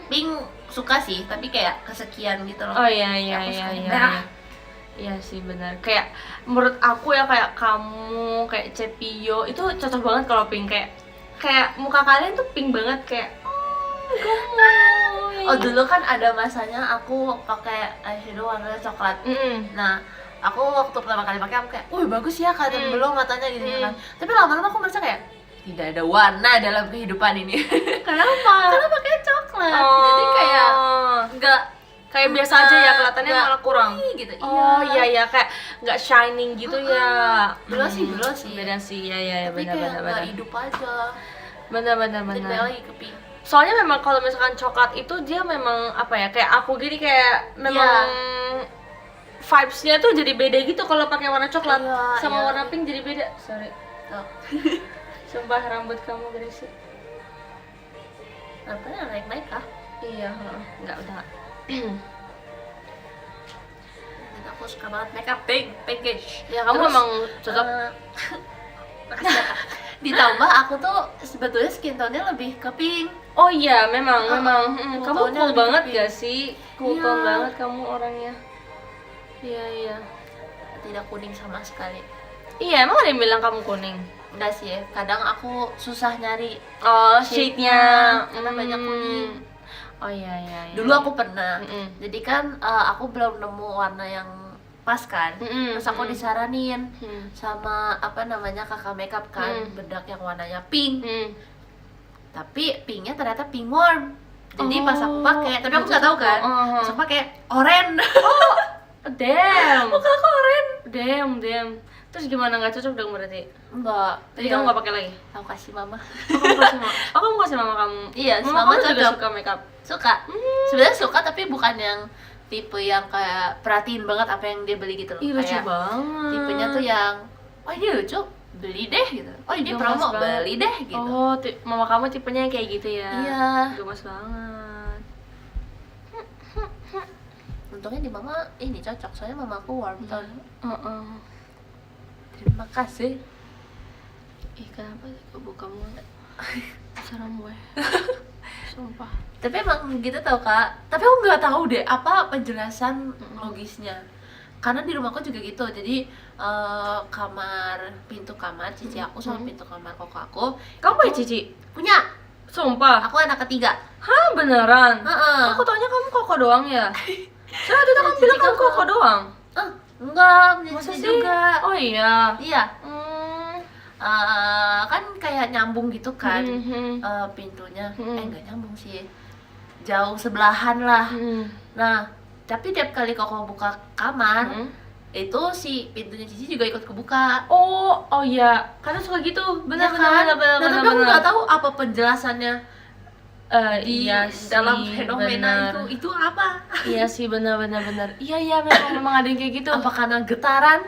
B: Pink suka sih, tapi kayak kesekian gitu loh.
A: Oh iya iya
B: Aku
A: iya
B: suka
A: iya.
B: merah.
A: Iya sih benar. Kayak menurut aku ya kayak kamu, kayak Cepio itu cocok banget kalau pink, kayak muka kalian tuh pink banget kayak gemoy.
B: Oh dulu kan ada masanya aku pakai eyeshadow warnanya coklat. Nah, aku waktu pertama kali pakai aku kayak, wih bagus ya kalian belum matanya gitu kan. Tapi lama-lama aku merasa kayak tidak ada warna dalam kehidupan ini.
A: Kenapa?
B: Karena pakai coklat. Jadi kayak nggak
A: kayak biasa aja ya, kelihatannya
B: nggak
A: malah kurang
B: gitu.
A: Oh iya kayak nggak shining gitu ya.
B: Belum sih.
A: Beda sih ya
B: Tapi kayak nggak hidup aja.
A: benar.
B: Jadi balik lagi ke pink.
A: Soalnya memang kalau misalkan coklat itu dia memang apa ya, kayak aku gini kayak memang vibes-nya tuh jadi beda gitu kalau pakai warna coklat sama warna pink jadi beda. Sorry.
B: Oh.
A: Sumpah rambut kamu Gracie.
B: Rambutnya naik-naik kah?
A: Iya, enggak udah.
B: Dan aku suka banget makeup pinkish.
A: Ya kamu
B: Terus,
A: emang cocok.
B: makasih ya, Kak. Ditambah aku tuh sebetulnya skin tone-nya lebih ke pink.
A: Oh iya, memang.
B: cool
A: Kamu
B: tone-nya
A: cool
B: lebih
A: banget
B: ke
A: gak
B: pink.
A: sih? Cool
B: Iya.
A: tone banget kamu orangnya. Iya.
B: Tidak kuning sama sekali.
A: Iya, emang ada yang bilang kamu kuning?
B: Enggak sih, kadang aku susah nyari
A: Oh, shade-nya.
B: karena banyak kuning.
A: Oh iya.
B: Dulu aku pernah.
A: Mm-mm.
B: Jadi kan aku belum nemu warna yang pas kan. Terus aku disaranin sama kakak makeup kan, bedak yang warnanya pink. Tapi pinknya ternyata pink warm. Jadi pas aku pakai, tapi aku nggak tahu kan. Pas aku pakai oranye.
A: Damn.
B: Muka aku oranye.
A: Damn. Terus gimana, nggak cocok dong berarti?
B: Enggak.
A: Jadi kamu nggak pakai lagi?
B: Aku kasih mama.
A: Kamu kasih mama kamu?
B: Iya,
A: Mama
B: mama
A: kamu juga
B: cocok.
A: suka makeup?
B: Suka. Sebenarnya suka tapi bukan yang tipe yang kayak perhatiin banget apa yang dia beli gitu loh.
A: Ih, lucu
B: Kayak
A: banget.
B: tipenya tuh yang oh ini lucu, beli deh gitu. Oh ini
A: Gemes
B: promo,
A: banget.
B: beli deh gitu.
A: Oh, mama kamu tipenya yang kayak gitu ya?
B: Iya.
A: Gemes banget.
B: untungnya di mama ini cocok, soalnya mama aku warm tone.
A: Terima kasih.
B: Ih kenapa sih kok kamu serem gue. Sumpah. Tapi emang gitu tau kak, tapi aku nggak tahu deh apa penjelasan logisnya, karena di rumahku juga gitu. Jadi pintu kamar cici aku sama pintu kamar koko aku.
A: Kamu punya cici?
B: Punya.
A: Sumpah.
B: Aku anak ketiga.
A: Hah, beneran?
B: Heeh.
A: Aku taunya kamu koko doang ya. Saya tadi kamu bilang kamu koko doang.
B: Enggak, punya
A: Masa
B: cici
A: sih?
B: juga.
A: Oh iya.
B: Iya. Kan kayak nyambung gitu kan, pintunya. Enggak nyambung sih, jauh sebelahan lah. Nah, tapi tiap kali koko buka kamar, itu si pintunya cici juga ikut kebuka.
A: Oh iya. Karena suka gitu. Benar
B: Ya kan?
A: benar.
B: Nah, tapi aku nggak tahu apa penjelasannya di
A: iya
B: dalam
A: sih,
B: fenomena
A: benar.
B: itu apa?
A: Iya sih, benar. Iya memang ada yang kayak gitu.
B: Apa karena getaran?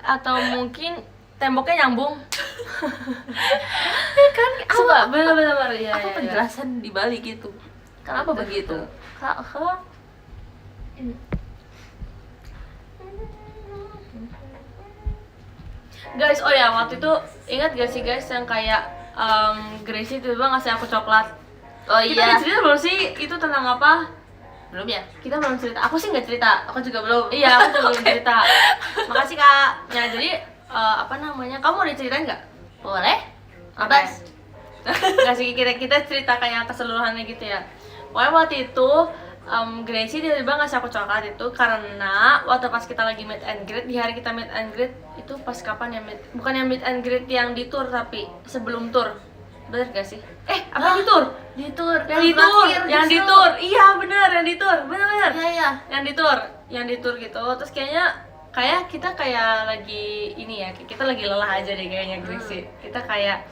A: Atau mungkin temboknya nyambung.
B: Kan
A: Suka benar iya.
B: apa penjelasan di balik itu? Kenapa begitu?
A: Guys, oh ya, waktu itu ingat gak sih guys yang kayak Gracie tiba-tiba ngasih aku coklat.
B: Oh
A: Kita
B: iya.
A: udah cerita belum sih? Itu tentang apa?
B: Belum ya?
A: Kita belum cerita. Aku sih nggak cerita.
B: Aku juga belum.
A: Iya, aku juga belum cerita. Makasih kak. Ya jadi apa namanya? Kamu mau diceritain nggak?
B: Boleh?
A: Apa? Nggak sih, kita cerita kayak keseluruhannya gitu ya. Pokoknya waktu itu Gracie tiba-tiba ngasih aku coklat itu karena waktu pas kita lagi meet and greet, di hari kita meet and greet itu pas kapan ya bukan yang meet and greet yang di tour tapi sebelum tour. Bener gak sih? Apa di tour?
B: Di tour.
A: Yang di tour. Iya bener, yang di tour. Bener.
B: Iya.
A: Yang di tour gitu. Terus kayaknya kita kayak lagi ini ya, kita lagi lelah aja deh kayaknya Gracie. Kita kayak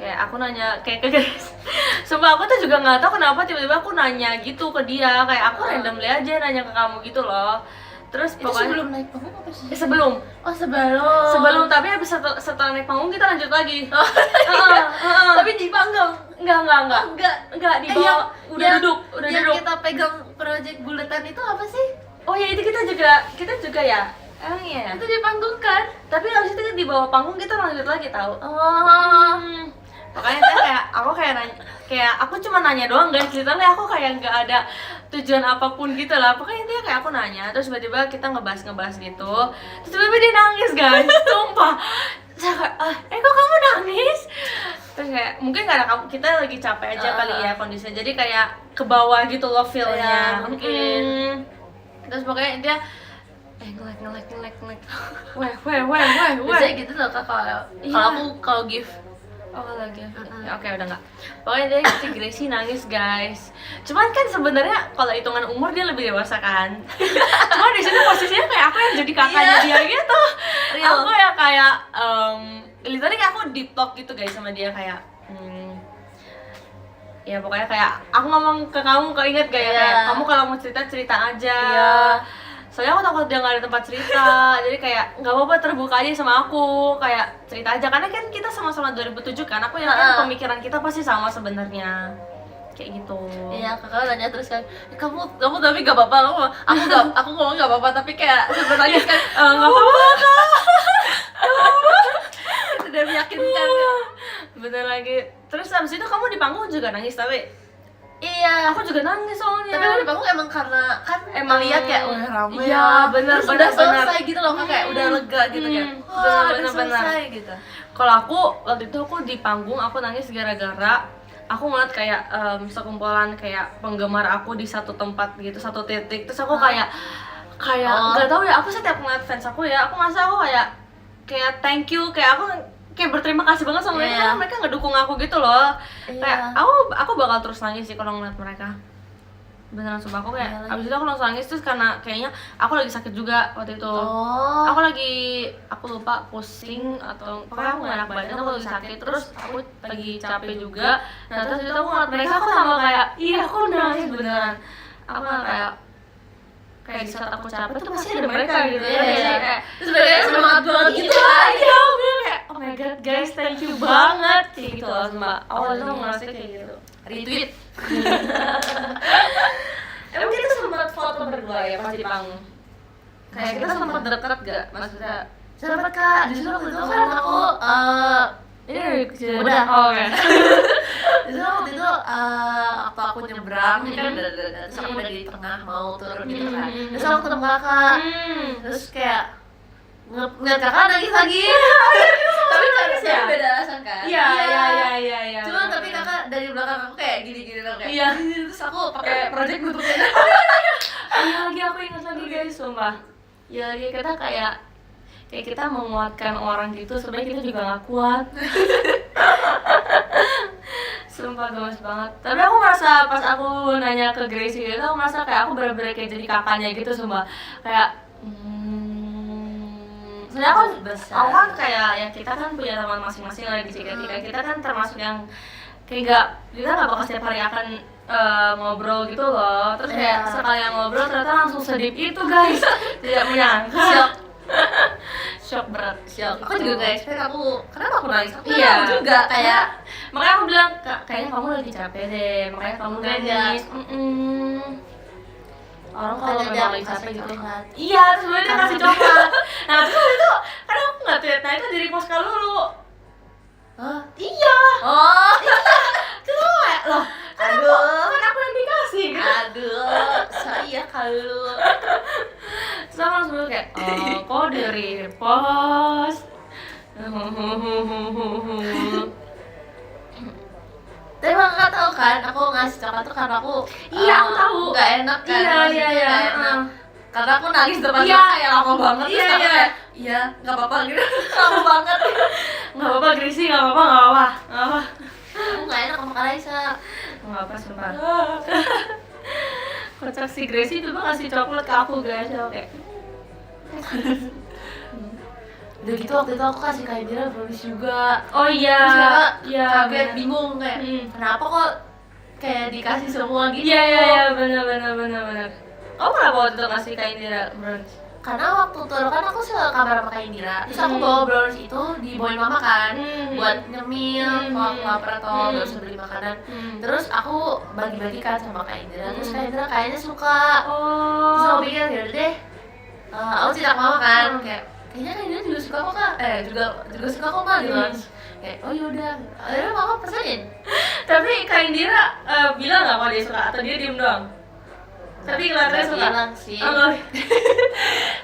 A: aku nanya kayak ke Grace. Sumpah aku tuh juga nggak tahu kenapa tiba-tiba aku nanya gitu ke dia, kayak aku randomly aja nanya ke kamu gitu loh. Terus
B: Itu
A: pokoknya
B: sebelum naik panggung apa sih?
A: sebelum
B: Oh sebelum.
A: tapi habis setelah naik panggung kita lanjut lagi.
B: Tapi di panggung.
A: Enggak di bawah, udah duduk.
B: Yang kita pegang project buletan itu apa sih?
A: Oh ya itu kita juga ya. Emang iya ya?
B: Itu di panggung kan?
A: Tapi habis itu di bawah panggung kita lanjut lagi tahu. Makanya aku kayak aku cuma nanya doang guys, ceritanya aku kayak nggak ada tujuan apapun gitu lah. Pokoknya dia kayak aku nanya, terus tiba-tiba kita ngebahas gitu, terus tiba-tiba dia nangis guys, sumpah. Saya kayak, kok kamu nangis? Terus kayak mungkin karena kita lagi capek aja kali ya kondisinya, jadi kayak ke bawah gitu loh feel-nya.
B: Mungkin.
A: Terus pokoknya dia ngelek. Weh.
B: Biasanya gitu loh kak kalau give.
A: Oh lagi. Ya, oke udah enggak. Pokoknya dia si Gracie nangis guys. Cuman kan sebenarnya kalau hitungan umur dia lebih dewasa kan. Cuman di sini posisinya kayak aku yang jadi kakaknya dia gitu.
B: Real.
A: Aku ya kayak literally kayak aku deep talk gitu guys sama dia kayak ya pokoknya kayak aku ngomong ke kamu, kau inget gak ya kayak kamu kalau mau cerita aja. Soalnya aku takut dia nggak ada tempat cerita, jadi kayak nggak apa-apa terbuka aja sama aku, kayak cerita aja karena kan kita sama-sama 2007 kan, aku yakin pemikiran kita pasti sama sebenarnya, kayak gitu.
B: Iya, kakak nanya terus kan, kamu tapi nggak apa-apa, aku ngomong nggak apa-apa tapi kayak sebenarnya kan
A: nggak apa-apa
B: udah meyakinkan.
A: Bener lagi. Terus abis itu kamu di panggung juga nangis tapi?
B: Iya,
A: Aku juga nangis soalnya.
B: tapi aku di panggung emang karena kan
A: Emang
B: lihat kayak udah ramai
A: iya, bener,
B: terus
A: bener,
B: udah selesai gitu loh, kayak udah lega gitu kan.
A: Bener.
B: Selesai gitu.
A: Kalau aku waktu itu aku di panggung aku nangis gara-gara aku ngeliat kayak sekumpulan kayak penggemar aku di satu tempat gitu, satu titik. Terus aku kayak nggak tahu ya, aku setiap ngeliat fans aku ya, aku ngerasa aku kayak thank you, kayak aku kayak berterima kasih banget sama mereka karena mereka ngedukung aku gitu loh. Kayak aku bakal terus nangis sih kalau ngeliat mereka. Beneran sumpah aku kayak abis itu aku langsung nangis, terus karena kayaknya aku lagi sakit juga waktu itu. Aku lupa pusing atau pokoknya aku gak enak badan, aku lagi sakit, terus aku lagi capek juga. Nah terus itu aku ngeliat mereka, aku tambah kayak aku nangis beneran. Aku kayak di saat aku capek tuh pasti ada mereka gitu ya.
B: Terus mereka semangat banget gitu.
A: Iya, bener kayak oh my god guys, thank you banget kayak gitu loh Mbak. Awalnya aku ngerasa kayak gitu.
B: Retweet.
A: Emang kita sempat foto foto berdua ya pas di panggung. Kayak kita sempat dekat gak? Maksudnya
B: Sempat Kak, justru waktu itu kan aku ini dari kecil
A: udah. Oh, oke.
B: justru waktu itu waktu aku nyebrang ini kan terus aku udah di tengah mau turun gitu kan, terus aku ketemu kakak, terus kayak ngeliat kakak nangis lagi. Tapi kan saya beda alasan kan.
A: Iya.
B: Cuma tapi kakak dari belakang aku kayak gini dong kayak
A: Iya.
B: terus aku pakai project nutupin.
A: Iya lagi aku ingat lagi guys, sumpah. Ya lagi kita kayak kita menguatkan orang gitu, sebenarnya kita juga gak kuat. Sumpah gemes banget. Tapi aku merasa pas aku nanya ke Gracie gitu, aku merasa kayak aku bener-bener kayak jadi kakaknya gitu, sumpah. Kayak sebenarnya aku kan kayak ya kita kan punya teman masing-masing lah di JKT. Kita kan termasuk yang kayak kita nggak bakal setiap hari akan ngobrol gitu loh. Terus kayak sekalian ngobrol ternyata langsung sedip itu guys. Tidak menyangka. Shock berat.
B: Aku juga gak expect kenapa aku nangis? Aku
A: Iya
B: juga kayak
A: makanya aku bilang kayaknya kamu lagi capek deh, makanya kamu nangis. Orang kalau memang lagi capek gitu. Iya, terus sebenarnya dia kasih coklat. Nah terus waktu itu kan aku nggak tweet, nah itu dari Poska Lulu. Iya.
B: Oh,
A: Terus aku kayak loh, kan aku yang dikasih gitu.
B: aduh, saya kalau
A: Terus aku langsung kayak, kok dari repost.
B: tapi kakak tahu kan, aku ngasih coklat tuh karena aku
A: Iya, aku tahu.
B: Gak enak kan?
A: Iya.
B: Gak enak. Karena aku nangis depan
A: Iya.
B: kakak kayak lama banget.
A: Iya,
B: Terus aku
A: iya.
B: kayak, iya, gak apa-apa gitu. Lama banget.
A: Nggak apa-apa Gracie, nggak apa-apa.
B: Aku gak enak sama Kak Raisa.
A: Nggak apa sumpah. Kocak si Gracie juga ngasih coklat ke aku guys, aku kayak
B: Udah gitu waktu itu aku kasih Kak Indira brownies juga.
A: oh iya,
B: Terus kakak
A: iya,
B: kaget,
A: bener.
B: bingung kayak kenapa kok kayak dikasih semua gitu.
A: Iya, benar. Kamu kenapa waktu itu ngasih Kak Indira brownies?
B: Karena waktu turun kan aku kabar sama Kak Indira, terus aku bawa brownies itu dibawain mama kan buat nyemil kalau aku lapar atau gak usah beli makanan. Terus aku bagi-bagikan sama Kak Indira, terus Kak Indira kayaknya suka. Terus aku pikir yaudah deh, aku cerita ke mama kan kayak kayaknya Kak Indira juga suka kok Kak, juga suka kok Kak gitu kan. Kayak oh yaudah, akhirnya mama pesenin.
A: Tapi Kak Indira bilang nggak kalau dia suka atau dia diem doang? Tapi kelihatannya suka.
B: Bilang sih.
A: Oh,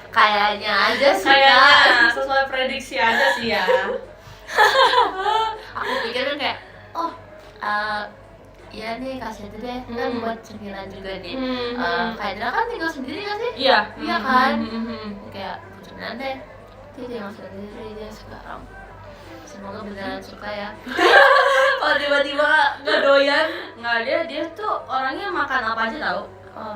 B: Kayaknya aja suka.
A: kayaknya sesuai prediksi aja sih ya.
B: Aku pikir kan kayak iya nih kasih aja deh, kan buat cemilan juga nih. Kak Indira kan tinggal sendiri kan sih?
A: Iya.
B: Iya kan? Kayak buat cemilan deh. Dia tinggal sendiri dia sekarang. Semoga beneran suka ya. Kalau tiba-tiba nggak doyan.
A: Nggak, dia tuh orangnya makan apa aja tau.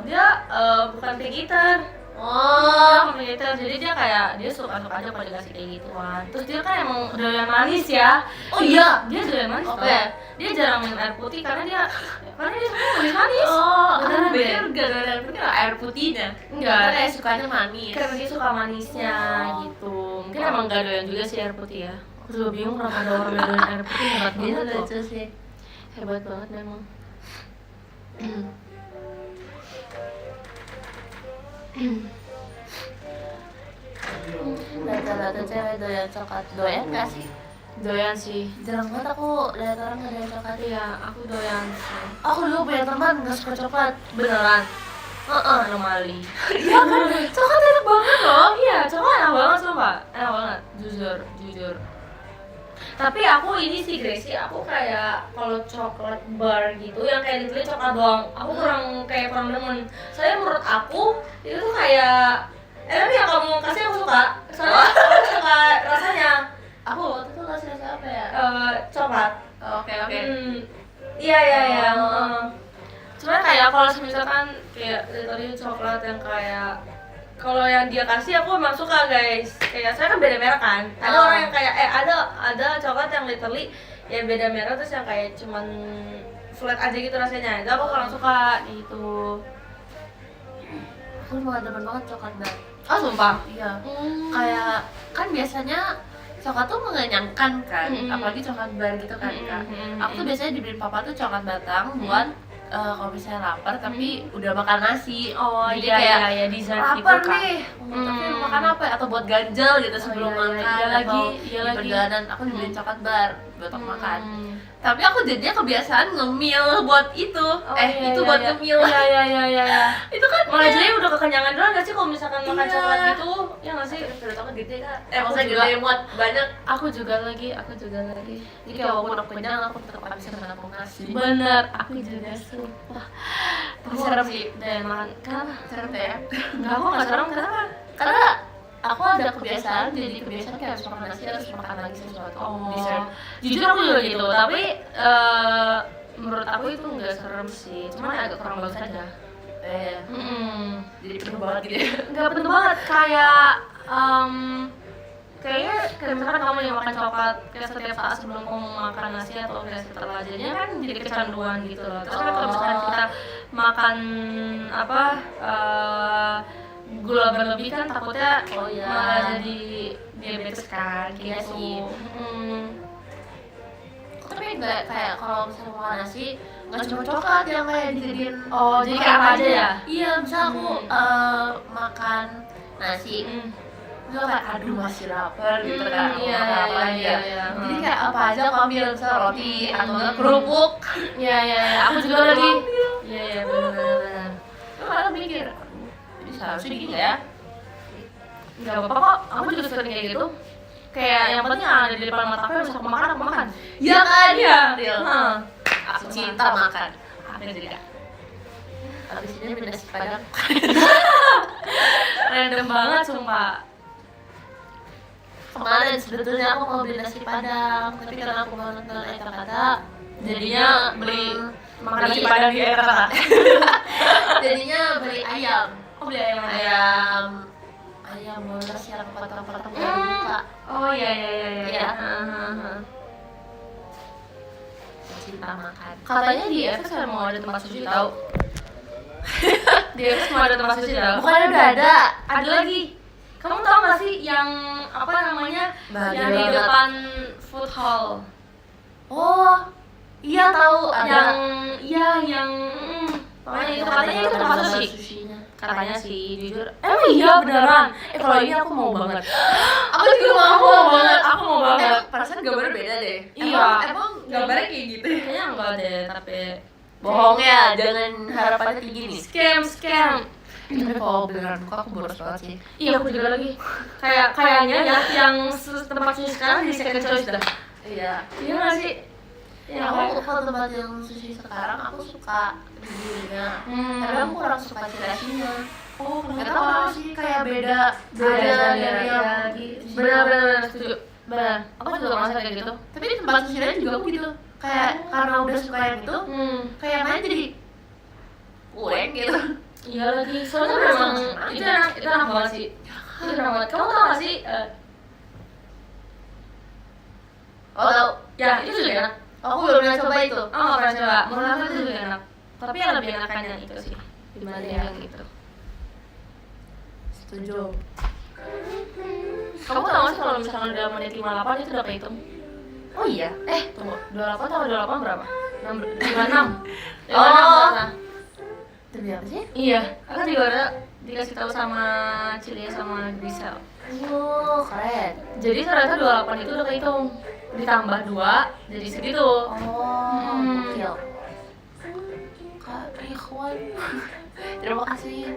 A: Dia bukan picky eater.
B: Oh,
A: Jadi dia kayak dia suka-suka aja kalau dikasih kayak gituan. Terus dia kan emang doyan manis ya.
B: Oh iya,
A: Dia doyan manis.
B: Oke.
A: Tau. Dia jarang minum air putih karena dia suka manis.
B: aku
A: Beneran
B: pikir
A: deh.
B: gara-gara air putih air putihnya.
A: Enggak.
B: Karena kayak sukanya manis.
A: Karena dia suka manisnya gitu. Mungkin emang gak doyan juga sih air putih ya. Aku juga bingung kenapa ada orang yang doyan air putih, hebat
B: Dia
A: banget loh.
B: lucu sih.
A: Hebat banget memang.
B: Rata-rata cewek doyan coklat, doyan nggak sih?
A: Doyan sih.
B: Jarang banget aku lihat orang nggak doyan coklat.
A: Iya, aku doyan sih.
B: Aku dulu punya teman nggak suka coklat.
A: Beneran. Anomali.
B: Iya kan? Coklat enak banget loh.
A: Iya, coklat enak banget sumpah. Enak banget, jujur. Tapi aku ini sih Gracie, aku kayak kalau coklat bar gitu yang kayak literally coklat doang, aku kurang demen. Soalnya menurut aku itu tuh kayak tapi yang kamu kasih aku suka. Soalnya aku suka rasanya.
B: Aku waktu itu kasih rasa apa ya?
A: Coklat.
B: Oke.
A: Iya. Cuman kayak kalau misalkan kayak literally coklat yang kayak kalau yang dia kasih aku emang suka guys. Kayak saya kan beda merek kan. Ada orang yang kayak ada coklat yang literally ya beda merek terus yang kayak cuman flat aja gitu rasanya. Itu aku kurang suka gitu.
B: Aku malah demen banget coklat bar.
A: Oh sumpah.
B: Iya. Kayak kan biasanya coklat tuh mengenyangkan kan, apalagi coklat bar gitu kan Kak. Aku tuh biasanya dibeliin papa tuh coklat batang buat kalau misalnya lapar tapi udah makan nasi.
A: Oh
B: Jadi
A: iya
B: kayak
A: iya dessert
B: lapar
A: gitu kan.
B: nih, tapi mau makan apa ya? Atau buat ganjel gitu sebelum
A: iya,
B: makan
A: iya
B: atau
A: lagi,
B: di
A: iya lagi.
B: perjalanan aku dibeliin coklat bar buat aku makan.
A: Hmm.
B: Tapi aku jadinya kebiasaan ngemil buat itu.
A: Oh, iya,
B: Itu
A: iya,
B: buat
A: iya.
B: ngemil.
A: Iya iya iya iya.
B: Itu kan
A: Malah jadi udah kekenyangan doang gak sih kalau misalkan makan
B: Iya.
A: coklat gitu? Ya gak sih?
B: perut aku gede kan.
A: Aku
B: Maksudnya
A: juga.
B: gede muat banyak.
A: Aku juga lagi.
B: Jadi kayak walaupun aku kenyang aku tetap habisin menampung nasi.
A: Bener, aku juga sumpah.
B: Tapi serem sih.
A: Dan makan, kenapa?
B: Serem ya.
A: Enggak, aku gak serem, kenapa?
B: Karena aku ada kebiasaan, jadi kebiasaan kayak harus makan nasi, harus makan lagi sesuatu. Dessert.
A: Jujur aku juga gitu, tapi menurut aku itu nggak serem sih, cuman agak kurang bagus aja.
B: Jadi penuh banget gitu ya.
A: Nggak penuh banget, kayaknya kayak misalkan kamu yang makan coklat kayak setiap saat sebelum kamu makan nasi atau kayak setelah jadinya kan jadi kecanduan gitu loh. Terus kan kalau misalkan kita makan apa gula berlebih kan takutnya
B: Oh iya.
A: malah jadi diabetes kan
B: Iya
A: gitu.
B: sih. Tapi nggak kayak kalau misalnya makan nasi nggak cuma coklat yang kayak dijadiin.
A: Oh, jadi
B: makan
A: kayak apa aja ya?
B: Iya, misal aku makan nasi. Misal kayak aduh masih lapar gitu kan. Aku
A: iya,
B: makan apa
A: iya,
B: aja.
A: iya, iya.
B: Jadi kayak apa aja aku ambil, misal roti atau nggak kerupuk.
A: Iya iya, aku juga lagi. Iya iya benar.
B: Terus kadang mikir, ini seharusnya gini nggak ya?
A: Gak apa-apa kok, aku juga sering kayak gitu. Kayak yang penting ada di depan mata aku bisa aku makan, aku makan.
B: Iya kan?
A: Iya.
B: Real.
A: Heeh.
B: Aku cinta makan. Aku jadi nggak. Abis ini beli nasi padang.
A: Random banget sumpah.
B: Kemarin sebetulnya aku mau beli nasi padang, tapi karena aku mau nonton Air Kata,
A: Jadinya beli makan nasi padang di air kata.
B: jadinya beli ayam.
A: Oh beli ayam.
B: Ayam moles yang potong-potong dari buka.
A: Oh iya iya iya iya.
B: Iya.
A: Heeh.
B: Cinta makan.
A: Katanya di FX mau ada tempat sushi tahu. Di FX mau ada tempat sushi tahu.
B: Bukannya udah ada?
A: Ada lagi. Kamu tahu nggak sih yang apa namanya?
B: Bahagia
A: Yang di
B: banget.
A: depan food hall.
B: Oh, iya tahu
A: Yang
B: ada.
A: iya yang pokoknya itu katanya itu tempat sushi.
B: Sushinya.
A: Katanya sih jujur. Emang iya beneran. Kalau ini aku mau banget.
B: Aku juga mau banget.
A: Aku mau banget.
B: Perasaan gambarnya beda deh.
A: Iya.
B: Emang gambarnya kayak gitu ya?
A: Kayaknya enggak deh, tapi
B: Bohong ya, jangan harapannya tinggi nih.
A: scam.
B: Tapi kalau beneran buka aku boros banget sih.
A: Iya aku juga lagi. Kayaknya ya yang tempat sushi sekarang di second choice dah.
B: Iya.
A: Iya nggak sih? Ya,
B: Aku kalau tempat yang sushi sekarang aku suka giginya. Tapi aku kurang suka cirasinya.
A: Oh,
B: Gak tau kenapa sih kayak beda dari yang
A: benar setuju. Benar. Aku juga merasa kayak gitu.
B: Tapi di tempat sushi lain juga aku gitu. Kayak karena udah suka yang itu, kayak yang lain jadi kurang gitu.
A: Iya lagi. Soalnya memang itu enak banget sih. Itu enak banget. Kamu tau gak sih?
B: Oh tau?
A: Ya itu juga enak.
B: Aku belum pernah coba itu.
A: Oh nggak pernah coba. Menurut aku itu juga enak. Tapi yang lebih enakan yang itu sih dibanding yang itu.
B: Setuju.
A: Kamu tau gak sih kalau misalkan udah menit 58 itu udah kehitung?
B: Oh iya.
A: Tunggu, 28 atau 28 berapa? 56.
B: Oh. Demi apa sih?
A: Iya, aku juga ada dikasih tahu sama Cilia sama Grisel.
B: Oh keren.
A: Jadi ternyata 28 itu udah kehitung. Ditambah 2 jadi segitu.
B: Oh gokil. Kak Ikhwan. Terima kasih.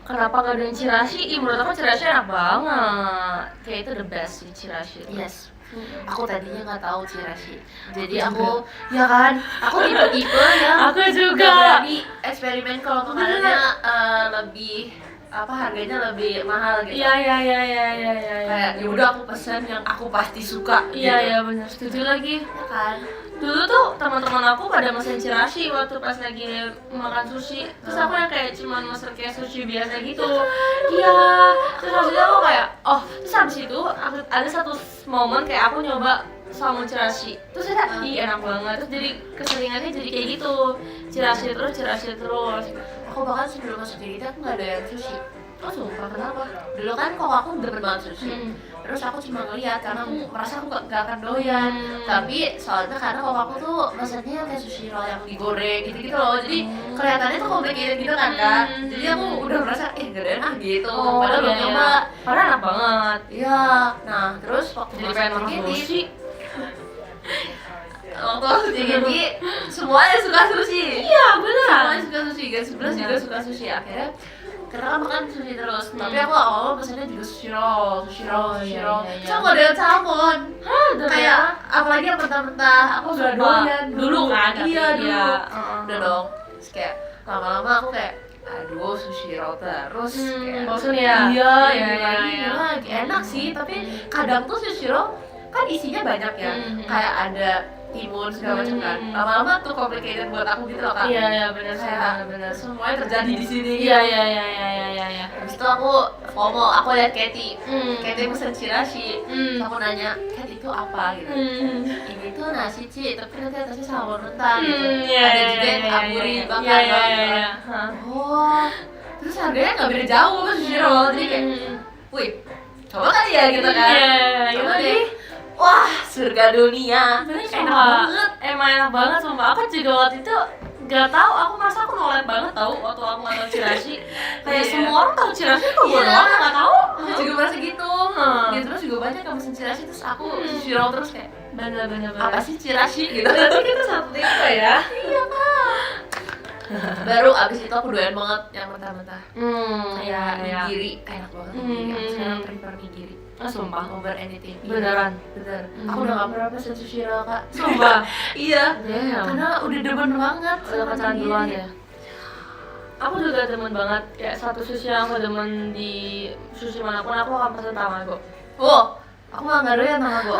A: Kenapa gak ada yang Chirashi? Ih, menurut aku Chirashi enak banget. Kayak itu the best sih Chirashi.
B: Yes. Aku tadinya nggak tahu Chirashi. Jadi aku, ya kan, aku tipe-tipe yang
A: Aku juga.
B: nggak berani eksperimen kalau makanannya lebih harganya lebih mahal gitu.
A: Iya.
B: Kayak ya udah aku pesen yang aku pasti suka.
A: Iya benar. Setuju lagi.
B: Ya kan.
A: Dulu tuh teman-teman aku pada mesen Chirashi waktu pas lagi makan sushi. Terus aku yang kayak cuman mesen kayak sushi biasa gitu. Iya. Terus habis itu aku kayak, terus habis itu ada satu momen kayak aku nyoba salmon Chirashi. Terus saya enak banget. Terus jadi keseringannya jadi kayak gitu. Chirashi terus.
B: Aku bahkan sebelum masuk jadi aku nggak ada yang sushi.
A: Oh sumpah, kenapa?
B: Dulu kan kok aku demen banget sushi. Terus aku cuma ngeliat karena aku merasa aku gak akan doyan. Tapi soalnya karena kok aku tuh maksudnya kayak sushi roll yang digoreng gitu-gitu loh. Jadi kelihatannya tuh complicated gitu kan Kak. Jadi aku udah merasa gak enak gitu. Padahal belum nyoba.
A: Padahal enak banget.
B: Iya. Nah, terus waktu
A: Jadi
B: masuk
A: pengen makan
B: JKT,
A: sushi.
B: waktu masuk JKT semuanya suka sushi.
A: Iya, beneran.
B: Semuanya suka sushi, guys 11 juga suka sushi. Akhirnya karena kan makan sushi terus, tapi aku awal pesannya juga sushi roll. Terus aku ada salmon. Kayak apalagi yang mentah-mentah, aku gak doyan.
A: Dulu kan?
B: Iya, dulu.
A: Iya.
B: Udah dong. Terus kayak lama-lama aku kayak aduh sushi roll terus kayak
A: bosen ya?
B: Iya,
A: Iya.
B: lagi enak sih, tapi kadang tuh sushi roll kan isinya banyak ya. Kayak ada timun segala macam kan. Lama-lama tuh complicated buat aku gitu loh Kak.
A: Iya, bener sih,
B: Kayak
A: bener.
B: semuanya terjadi di sini.
A: Iya.
B: Habis itu aku FOMO, aku lihat Katy.
A: Hmm.
B: Katy pesen chirashi.
A: Hmm.
B: Terus aku nanya, "Kat itu apa?" gitu. Ini tuh nasi Ci, tapi nanti atasnya salmon mentah gitu. Ada juga yang aburi bakar
A: Iya.
B: Oh, terus harganya nggak beda jauh sama sushi roll. Jadi kayak, wih, coba kali ya gitu kan.
A: Iya,
B: Coba
A: iya.
B: deh. Wah, surga dunia.
A: Bener,
B: Enak
A: sumpah.
B: banget.
A: Emang enak banget sumpah. Aku juga waktu itu gak tahu, aku merasa aku nolak banget tahu waktu aku nggak tahu chirashi. Kayak
B: Iya.
A: semua orang tahu chirashi kok gue
B: Iya.
A: doang nggak tahu.
B: Aku juga merasa gitu. Gitu terus juga banyak yang pesen chirashi, terus aku sushi roll terus kayak,
A: Bener.
B: apa sih chirashi gitu.
A: Berarti kita satu tipe ya.
B: Iya Kak. Baru abis itu aku doyan banget yang mentah-mentah. Kayak nigiri, enak banget nigiri. Aku sekarang prefer nigiri.
A: Ah, sumpah.
B: Over anything.
A: Beneran.
B: Bener. Aku udah gak pernah pesen sushi roll Kak.
A: Sumpah.
B: Iya.
A: Damn.
B: Karena udah demen banget.
A: Udah
B: sama
A: kecanduan
B: nigiri.
A: ya. Aku juga demen banget, kayak satu sushi yang aku demen di sushi manapun aku akan pesen tamago.
B: Wow, aku malah gak doyan tamago.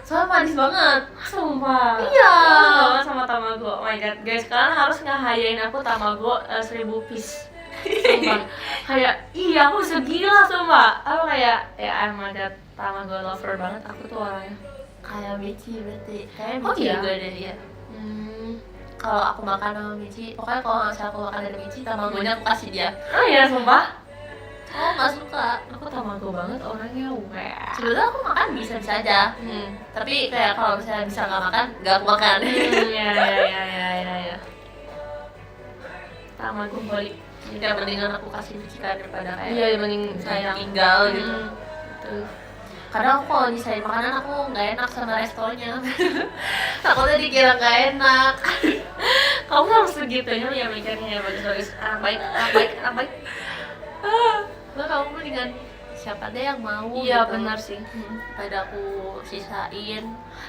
B: Soalnya manis banget.
A: Sumpah.
B: Iya.
A: Aku suka banget sama tamago. Oh my god, guys, kalian harus ngehayain aku tamago 1000 piece. Sumpah. Kayak iya aku segila sumpah. Aku kayak ya oh my god, tamago lover banget aku tuh orangnya.
B: Kayak Michi berarti. Kayak
A: Oh,
B: Michi
A: iya?
B: juga deh ya. Kalau aku makan sama Michi, pokoknya kalau nggak aku makan dari Michi, tamagonya aku kasih dia.
A: Oh iya sumpah.
B: Oh nggak suka.
A: Aku tamago banget orangnya. Wah.
B: Sebenarnya aku makan bisa-bisa aja. Tapi kayak kalau misalnya bisa nggak makan, nggak aku makan.
A: Ya. Tamago balik.
B: Kayak mendingan aku kasih Michi kan daripada kayak
A: Iya, mending sayang.
B: tinggal gitu.
A: Betul.
B: Kadang aku kalau nyisain makanan aku nggak enak sama restonya. Takutnya dikira nggak enak.
A: Kamu harus segitunya ya mikirnya ya bagus-bagus. Anak baik.
B: Nah, kamu mendingan siapa deh yang mau
A: Iya
B: gitu.
A: benar sih.
B: Daripada aku sisain.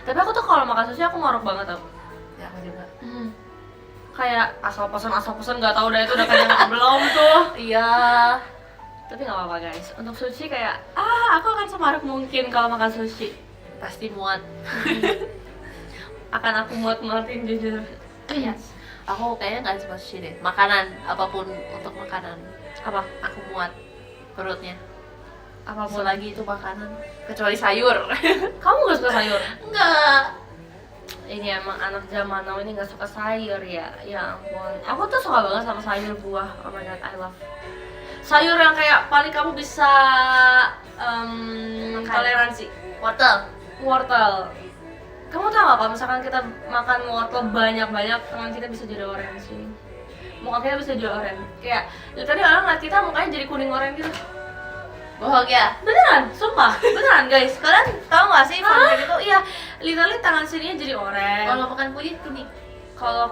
A: Tapi aku tuh kalau makan sushi aku ngorok banget tau.
B: Ya aku juga.
A: Kayak asal pesen nggak tahu dah itu udah kenyang atau belum tuh.
B: Iya.
A: Tapi nggak apa-apa guys. Untuk sushi kayak aku akan semaruk mungkin kalau makan sushi.
B: Pasti muat.
A: Akan aku muat-muatin jujur.
B: Yes. Aku kayaknya nggak cuma sushi deh. Makanan apapun untuk makanan.
A: Apa?
B: Aku muat perutnya.
A: Apapun.
B: Selagi itu makanan. Kecuali sayur.
A: Kamu nggak suka sayur?
B: Enggak.
A: Ini emang anak zaman now ini nggak suka sayur ya. Ya ampun. Aku tuh suka banget sama sayur buah. Oh my god, I love. Sayur yang kayak paling kamu bisa toleransi. Wortel. Kamu tau gak kalau misalkan kita makan wortel banyak-banyak, tangan kita bisa jadi oranye sih. Muka kita bisa jadi oranye. Kayak tadi orang ngeliat kita mukanya jadi kuning oranye gitu.
B: Bohong ya?
A: Beneran, sumpah, beneran guys. Kalian tahu nggak sih fun fact itu? Iya, literally tangan sininya jadi oranye.
B: Kalau makan kunyit kuning.
A: Kalau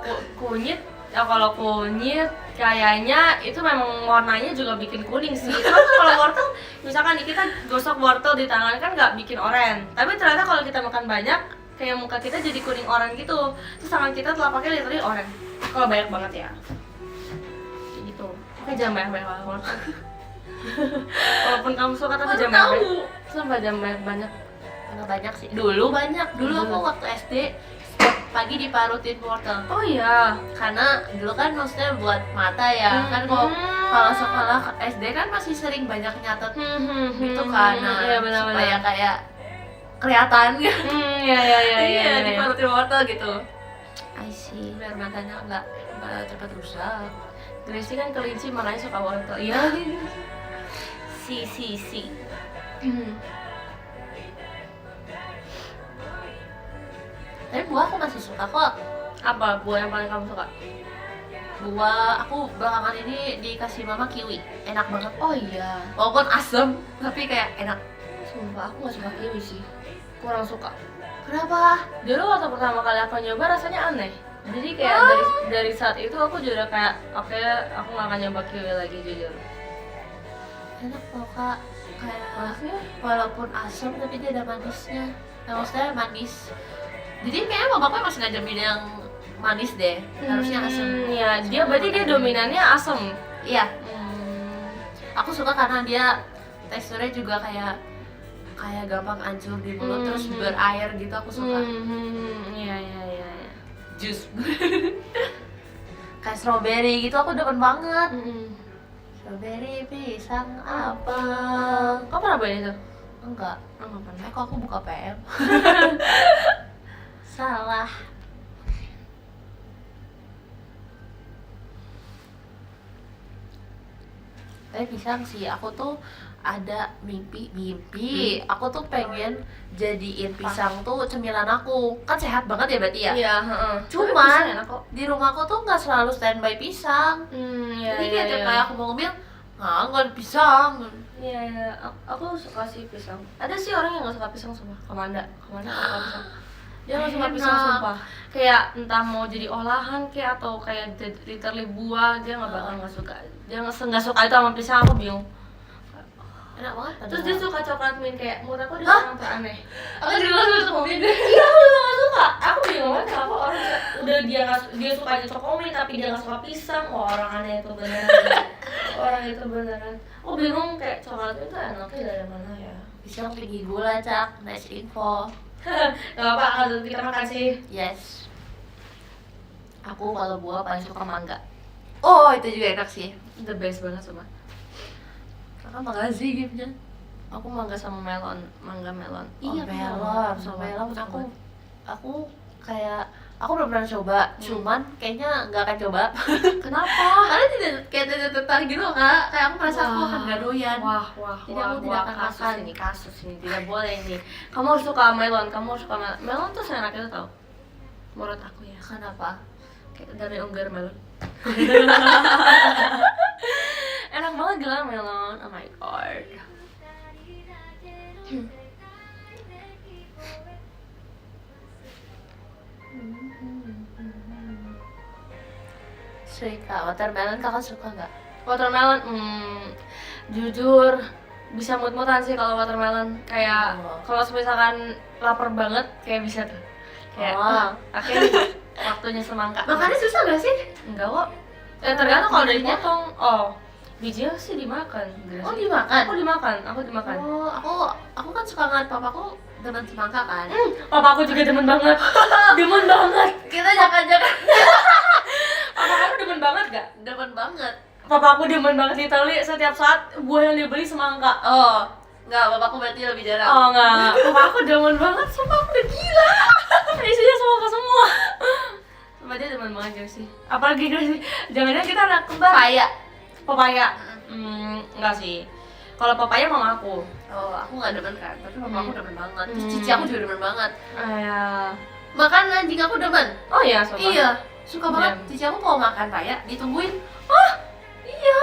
A: kunyit kayaknya itu memang warnanya juga bikin kuning sih. Cuma kalau wortel, misalkan kita gosok wortel di tangan kan nggak bikin oranye. Tapi ternyata kalau kita makan banyak, kayak muka kita jadi kuning oranye gitu. Terus tangan kita telapaknya literally oranye. Kalau banyak banget ya. Kayak gitu. Oke, jangan banyak-banyak wortel. Walaupun kamu suka tapi jangan banyak. Sumpah jangan banyak.
B: Enggak banyak sih. Dulu banyak. Dulu aku waktu SD setiap pagi diparutin wortel.
A: Oh iya.
B: Karena dulu kan maksudnya buat mata ya. Kan kalau sekolah SD kan masih sering banyak nyatet gitu kan. Nah,
A: Iya, benar-benar.
B: supaya kayak kelihatan
A: Iya.
B: diparutin wortel gitu.
A: I see.
B: Biar matanya enggak cepat rusak.
A: Gracie kan kelinci makanya suka wortel. Iya.
B: si. Tapi buah aku masih suka kok.
A: Apa buah yang paling kamu suka?
B: Buah aku belakangan ini dikasih mama kiwi, enak banget.
A: Oh iya,
B: Walaupun asam, tapi kayak enak.
A: sumpah aku gak suka kiwi sih, kurang suka.
B: Kenapa?
A: Dulu waktu pertama kali aku nyoba rasanya aneh. Jadi kayak dari saat itu aku juga kayak oke, aku gak akan nyoba kiwi lagi jujur.
B: Enak loh kak, kayak
A: Maksudnya?
B: walaupun asam tapi dia ada manisnya. Maksudnya manis. Jadi kayaknya mamaku emang sengaja milih yang manis deh, harusnya asam.
A: Ya, dia berarti dia dominannya asam.
B: Iya. Aku suka karena dia teksturnya juga kayak gampang hancur di mulut, terus berair gitu, aku suka.
A: Iya.
B: Jus. Kayak strawberry gitu aku demen banget. Strawberry, pisang, apa?
A: Kau pernah beli itu?
B: Enggak.
A: Enggak pernah.
B: Kok aku buka PM? Salah. Tapi pisang sih, aku tuh ada mimpi. Aku tuh pengen jadiin pisang tuh cemilan aku. Kan sehat banget ya berarti ya?
A: Iya, heeh.
B: Cuman di rumahku tuh nggak selalu standby pisang.
A: Iya.
B: Jadi kayak tiap kali aku mau ngemil, nggak ada pisang.
A: Iya. Aku suka sih pisang. Ada sih orang yang nggak suka pisang, sumpah. Kamanda nggak suka pisang. Dia nggak suka pisang,
B: Enak.
A: sumpah. Kayak entah mau jadi olahan kayak atau kayak literally buah, dia nggak bakal nggak suka. Dia nggak suka itu sama pisang, aku bingung.
B: Enak banget.
A: Terus dia suka coklat mint, kayak menurut aku dia orang teraneh.
B: Aku juga nggak suka mint.
A: Iya, aku juga nggak suka. Aku bingung banget kenapa orang udah dia suka aja coklat mint tapi dia nggak suka pisang. Oh, orang aneh itu beneran. Orang itu beneran. Aku bingung kayak coklat itu enaknya dari mana ya?
B: Pisang tinggi gula, Cak. Nice info.
A: Gak apa-apa, kalau kita makan sih.
B: Yes. Aku kalau buah paling suka mangga. Oh, itu juga enak sih.
A: The best banget sama.
B: Kakak makasih giftnya.
A: Aku mangga sama melon, mangga melon.
B: Iya, melon. Sama melon aku kayak aku belum pernah coba, cuman kayaknya nggak akan coba.
A: Kenapa?
B: Karena tidak tertarik gitu loh, Kak. Kayak aku merasa aku akan gak doyan.
A: Wah,
B: Jadi aku tidak akan makan.
A: kasus ini tidak boleh ini. Kamu harus suka melon, kamu harus suka melon. Melon tuh seenak itu tau. Menurut aku ya.
B: Kenapa?
A: Kayak dari unggar melon. Enak banget gila melon. Oh my god.
B: Suka watermelon, kakak suka nggak?
A: Watermelon, jujur bisa mut-mutan sih kalau watermelon. Kayak kalau misalkan lapar banget kayak bisa tuh. Kayak akhirnya waktunya semangka.
B: Makannya susah nggak sih?
A: Enggak kok. Tergantung kalau udah
B: Bijinya?
A: dipotong. Oh, bijinya sih dimakan.
B: Oh, dimakan?
A: Aku dimakan.
B: Oh, aku kan suka ngeliat papaku dengan semangka kan.
A: Papa aku juga demen banget. Demen banget.
B: Kita jangan-jangan
A: Papa kamu demen banget gak?
B: demen banget.
A: Papa aku demen banget literally setiap saat buah yang dia beli semangka.
B: Oh, nggak, bapakku berarti lebih jarang.
A: Oh enggak, papa aku demen banget, sumpah aku udah gila. Isinya semangka semua. Sumpah dia demen banget juga sih. Apalagi gak sih? Jangan-jangan kita anak kembar. Papaya. Enggak sih. Kalau papaya mama aku.
B: Oh, aku nggak demen kan, tapi papaku demen banget. Terus cici aku juga demen banget.
A: Ya.
B: Makan anjing aku demen.
A: Oh iya, sumpah.
B: Iya, suka banget.
A: Iya.
B: Cici aku mau makan paya, ditungguin.
A: Iya.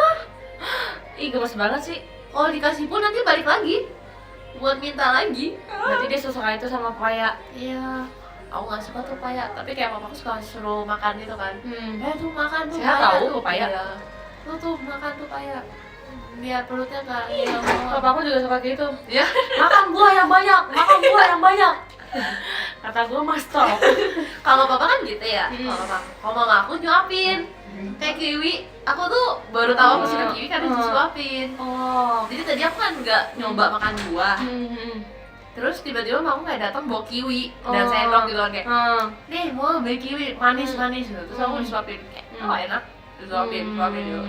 A: Ih, gemes banget sih.
B: Kalau dikasih pun nanti balik lagi buat minta lagi.
A: Berarti dia suka itu sama papaya.
B: Iya, aku nggak suka tuh paya, tapi kayak papaku suka suruh makan gitu kan. Tuh makan tuh
A: Sehat
B: paya
A: tahu
B: tuh.
A: pepaya.
B: Iya. Tuh makan tuh paya. Biar perutnya nggak
A: Papa aku juga suka gitu.
B: Ya.
A: Makan buah yang banyak, makan buah yang banyak. Kata gue mas stop.
B: Kalau papa kan gitu ya. Kalau mama aku nyuapin. Kayak kiwi, aku tuh baru tahu aku suka kiwi karena disuapin.
A: Oh.
B: Jadi tadi aku kan nggak nyoba makan buah. Terus tiba-tiba mamaku kayak datang bawa kiwi dan sendok gitu kan kayak, nih mau beli kiwi manis gitu. Terus aku disuapin kayak, oh enak, disuapin dulu.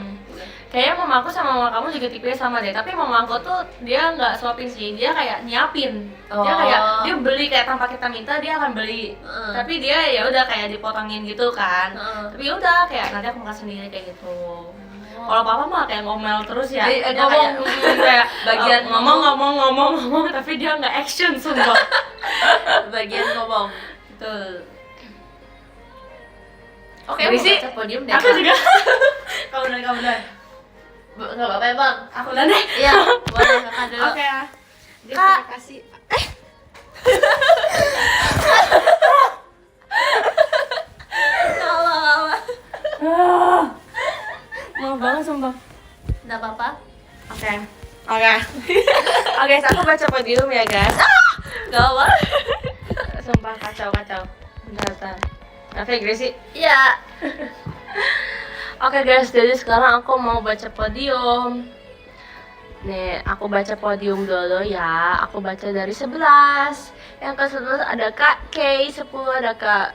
A: Kayaknya mama aku sama mama kamu juga tipe sama deh, tapi mama aku tuh dia nggak suapin sih, dia kayak nyiapin. Dia kayak dia beli kayak tanpa kita minta dia akan beli. Tapi dia ya udah kayak dipotongin gitu kan. Tapi udah kayak nanti aku makan sendiri kayak gitu. Kalau papa mah kayak ngomel terus ya.
B: Dia
A: Dia kayak kayak
B: bagian
A: ngomong tapi dia nggak action sumpah.
B: bagian ngomong. Betul. Oke, mau
A: Berisi.
B: baca podium deh.
A: Aku
B: Kak.
A: juga. Kamu deh.
B: Nggak apa-apa ya bang.
A: Aku deh.
B: Iya, boleh kakak dulu.
A: Oke ya.
B: Kak.
A: Terima kasih. Maaf banget sumpah.
B: Nggak apa-apa.
A: Oke. Oke, aku baca podium ya guys.
B: Gawat.
A: Sumpah kacau. Bentar. Oke, Gracie.
B: Iya.
A: Oke guys, jadi sekarang aku mau baca podium. Nih, aku baca podium dulu ya. Aku baca dari 11. Yang ke-11 ada Kak K, 10 ada Kak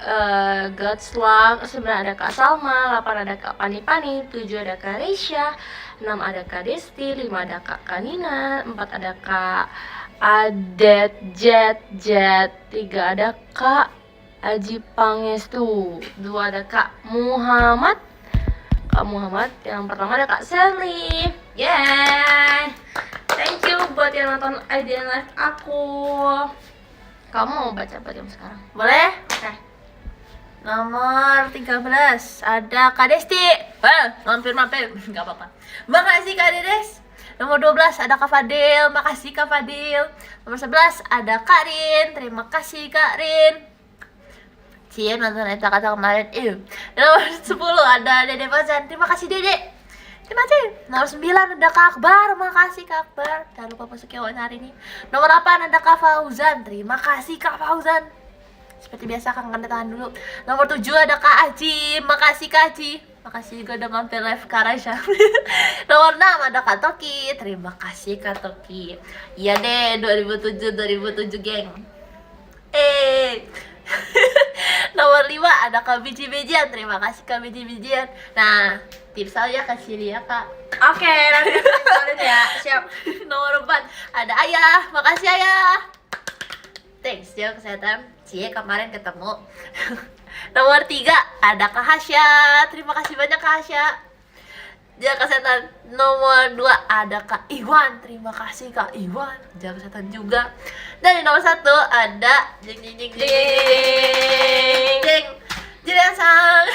A: Godslug, 9 ada Kak Salma, 8 ada Kak Pani, 7 ada Kak Reisha, 6 ada Kak Desti, 5 ada Kak Kanina, 4 ada Kak Adet Jet, 3 ada Kak Aji Pangestu, 2 ada Kak Muhammad, yang pertama ada Kak Sally. Yeay, thank you buat yang nonton IDN Live aku. Kamu mau baca podium sekarang?
B: Boleh?
A: Oke.
B: Nomor 13 ada Kak Desti. Mampir. Enggak apa-apa. Makasih Kak Dedes. Nomor 12 ada Kak Fadil. Makasih Kak Fadil. Nomor 11 ada Kak Rin. Terima kasih Kak Rin. Cie nonton kata kemarin. Nomor 10 ada Dede Fazan. Terima kasih Dede. Terima kasih. Nomor 9 ada Kak Akbar. Makasih Kak Akbar. Jangan lupa masuk wawancara hari ini. Nomor 8 ada Kak Fauzan. Terima kasih Kak Fauzan. Seperti biasa Kak Nganda tahan dulu. Nomor 7 ada Kak Aji. Makasih Kak Aji. Makasih juga udah mampir live Kak Raisha. Nomor 6 ada Kak Toki. Terima kasih Kak Toki. Iya deh 2007 geng. Nomor 5 ada Kak Biji-Bijian. Terima kasih Kak Biji-Bijian. Nah, tips saya kasih dia Kak.
A: Oke, nanti aku keluarin ya. Siap.
B: Nomor 4 ada Ayah. Makasih Ayah. Thanks jaga kesehatan. Cie kemarin ketemu. Nomor 3 ada Kak Hasya. Terima kasih banyak Kak Hasya. Jaga kesehatan. Nomor 2 ada Kak Iwan. Terima kasih Kak Iwan. Jaga kesehatan juga. Dan di nomor 1 ada jeng Jirian-san.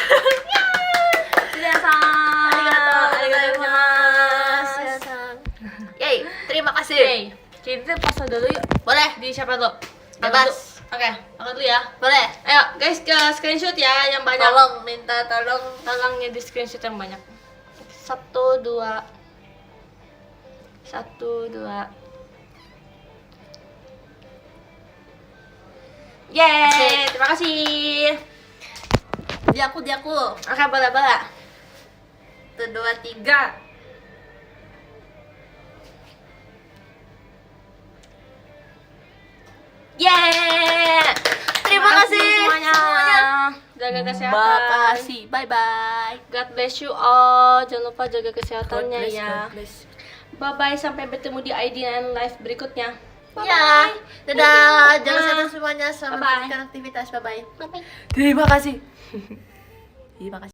B: Arigatou gozaimasu. Yeay, terima kasih.
A: Kita pose dulu yuk.
B: Boleh?
A: Di siapa dulu?
B: Bebas.
A: Oke, aku dulu ya.
B: Boleh?
A: Ayo guys, ke screenshot ya yang banyak.
B: Minta tolong.
A: Tolongnya di screenshot yang banyak. 1, 2. Yeay, terima kasih.
B: Di aku.
A: Oke, boleh.
B: 1, 2, 3.
A: Yeay.
B: Terima kasih
A: semuanya. Jaga kesehatan.
B: Makasih. Bye bye.
A: God bless you all. Jangan lupa jaga kesehatannya ya. Bye bye, sampai bertemu di IDN Live berikutnya. Bye
B: Ya.
A: bye.
B: Dadah. Jaga kesehatan semuanya. Selamat
A: Bye-bye.
B: melanjutkan aktivitas. Bye bye.
A: Bye bye.
B: Terima kasih. Terima kasih.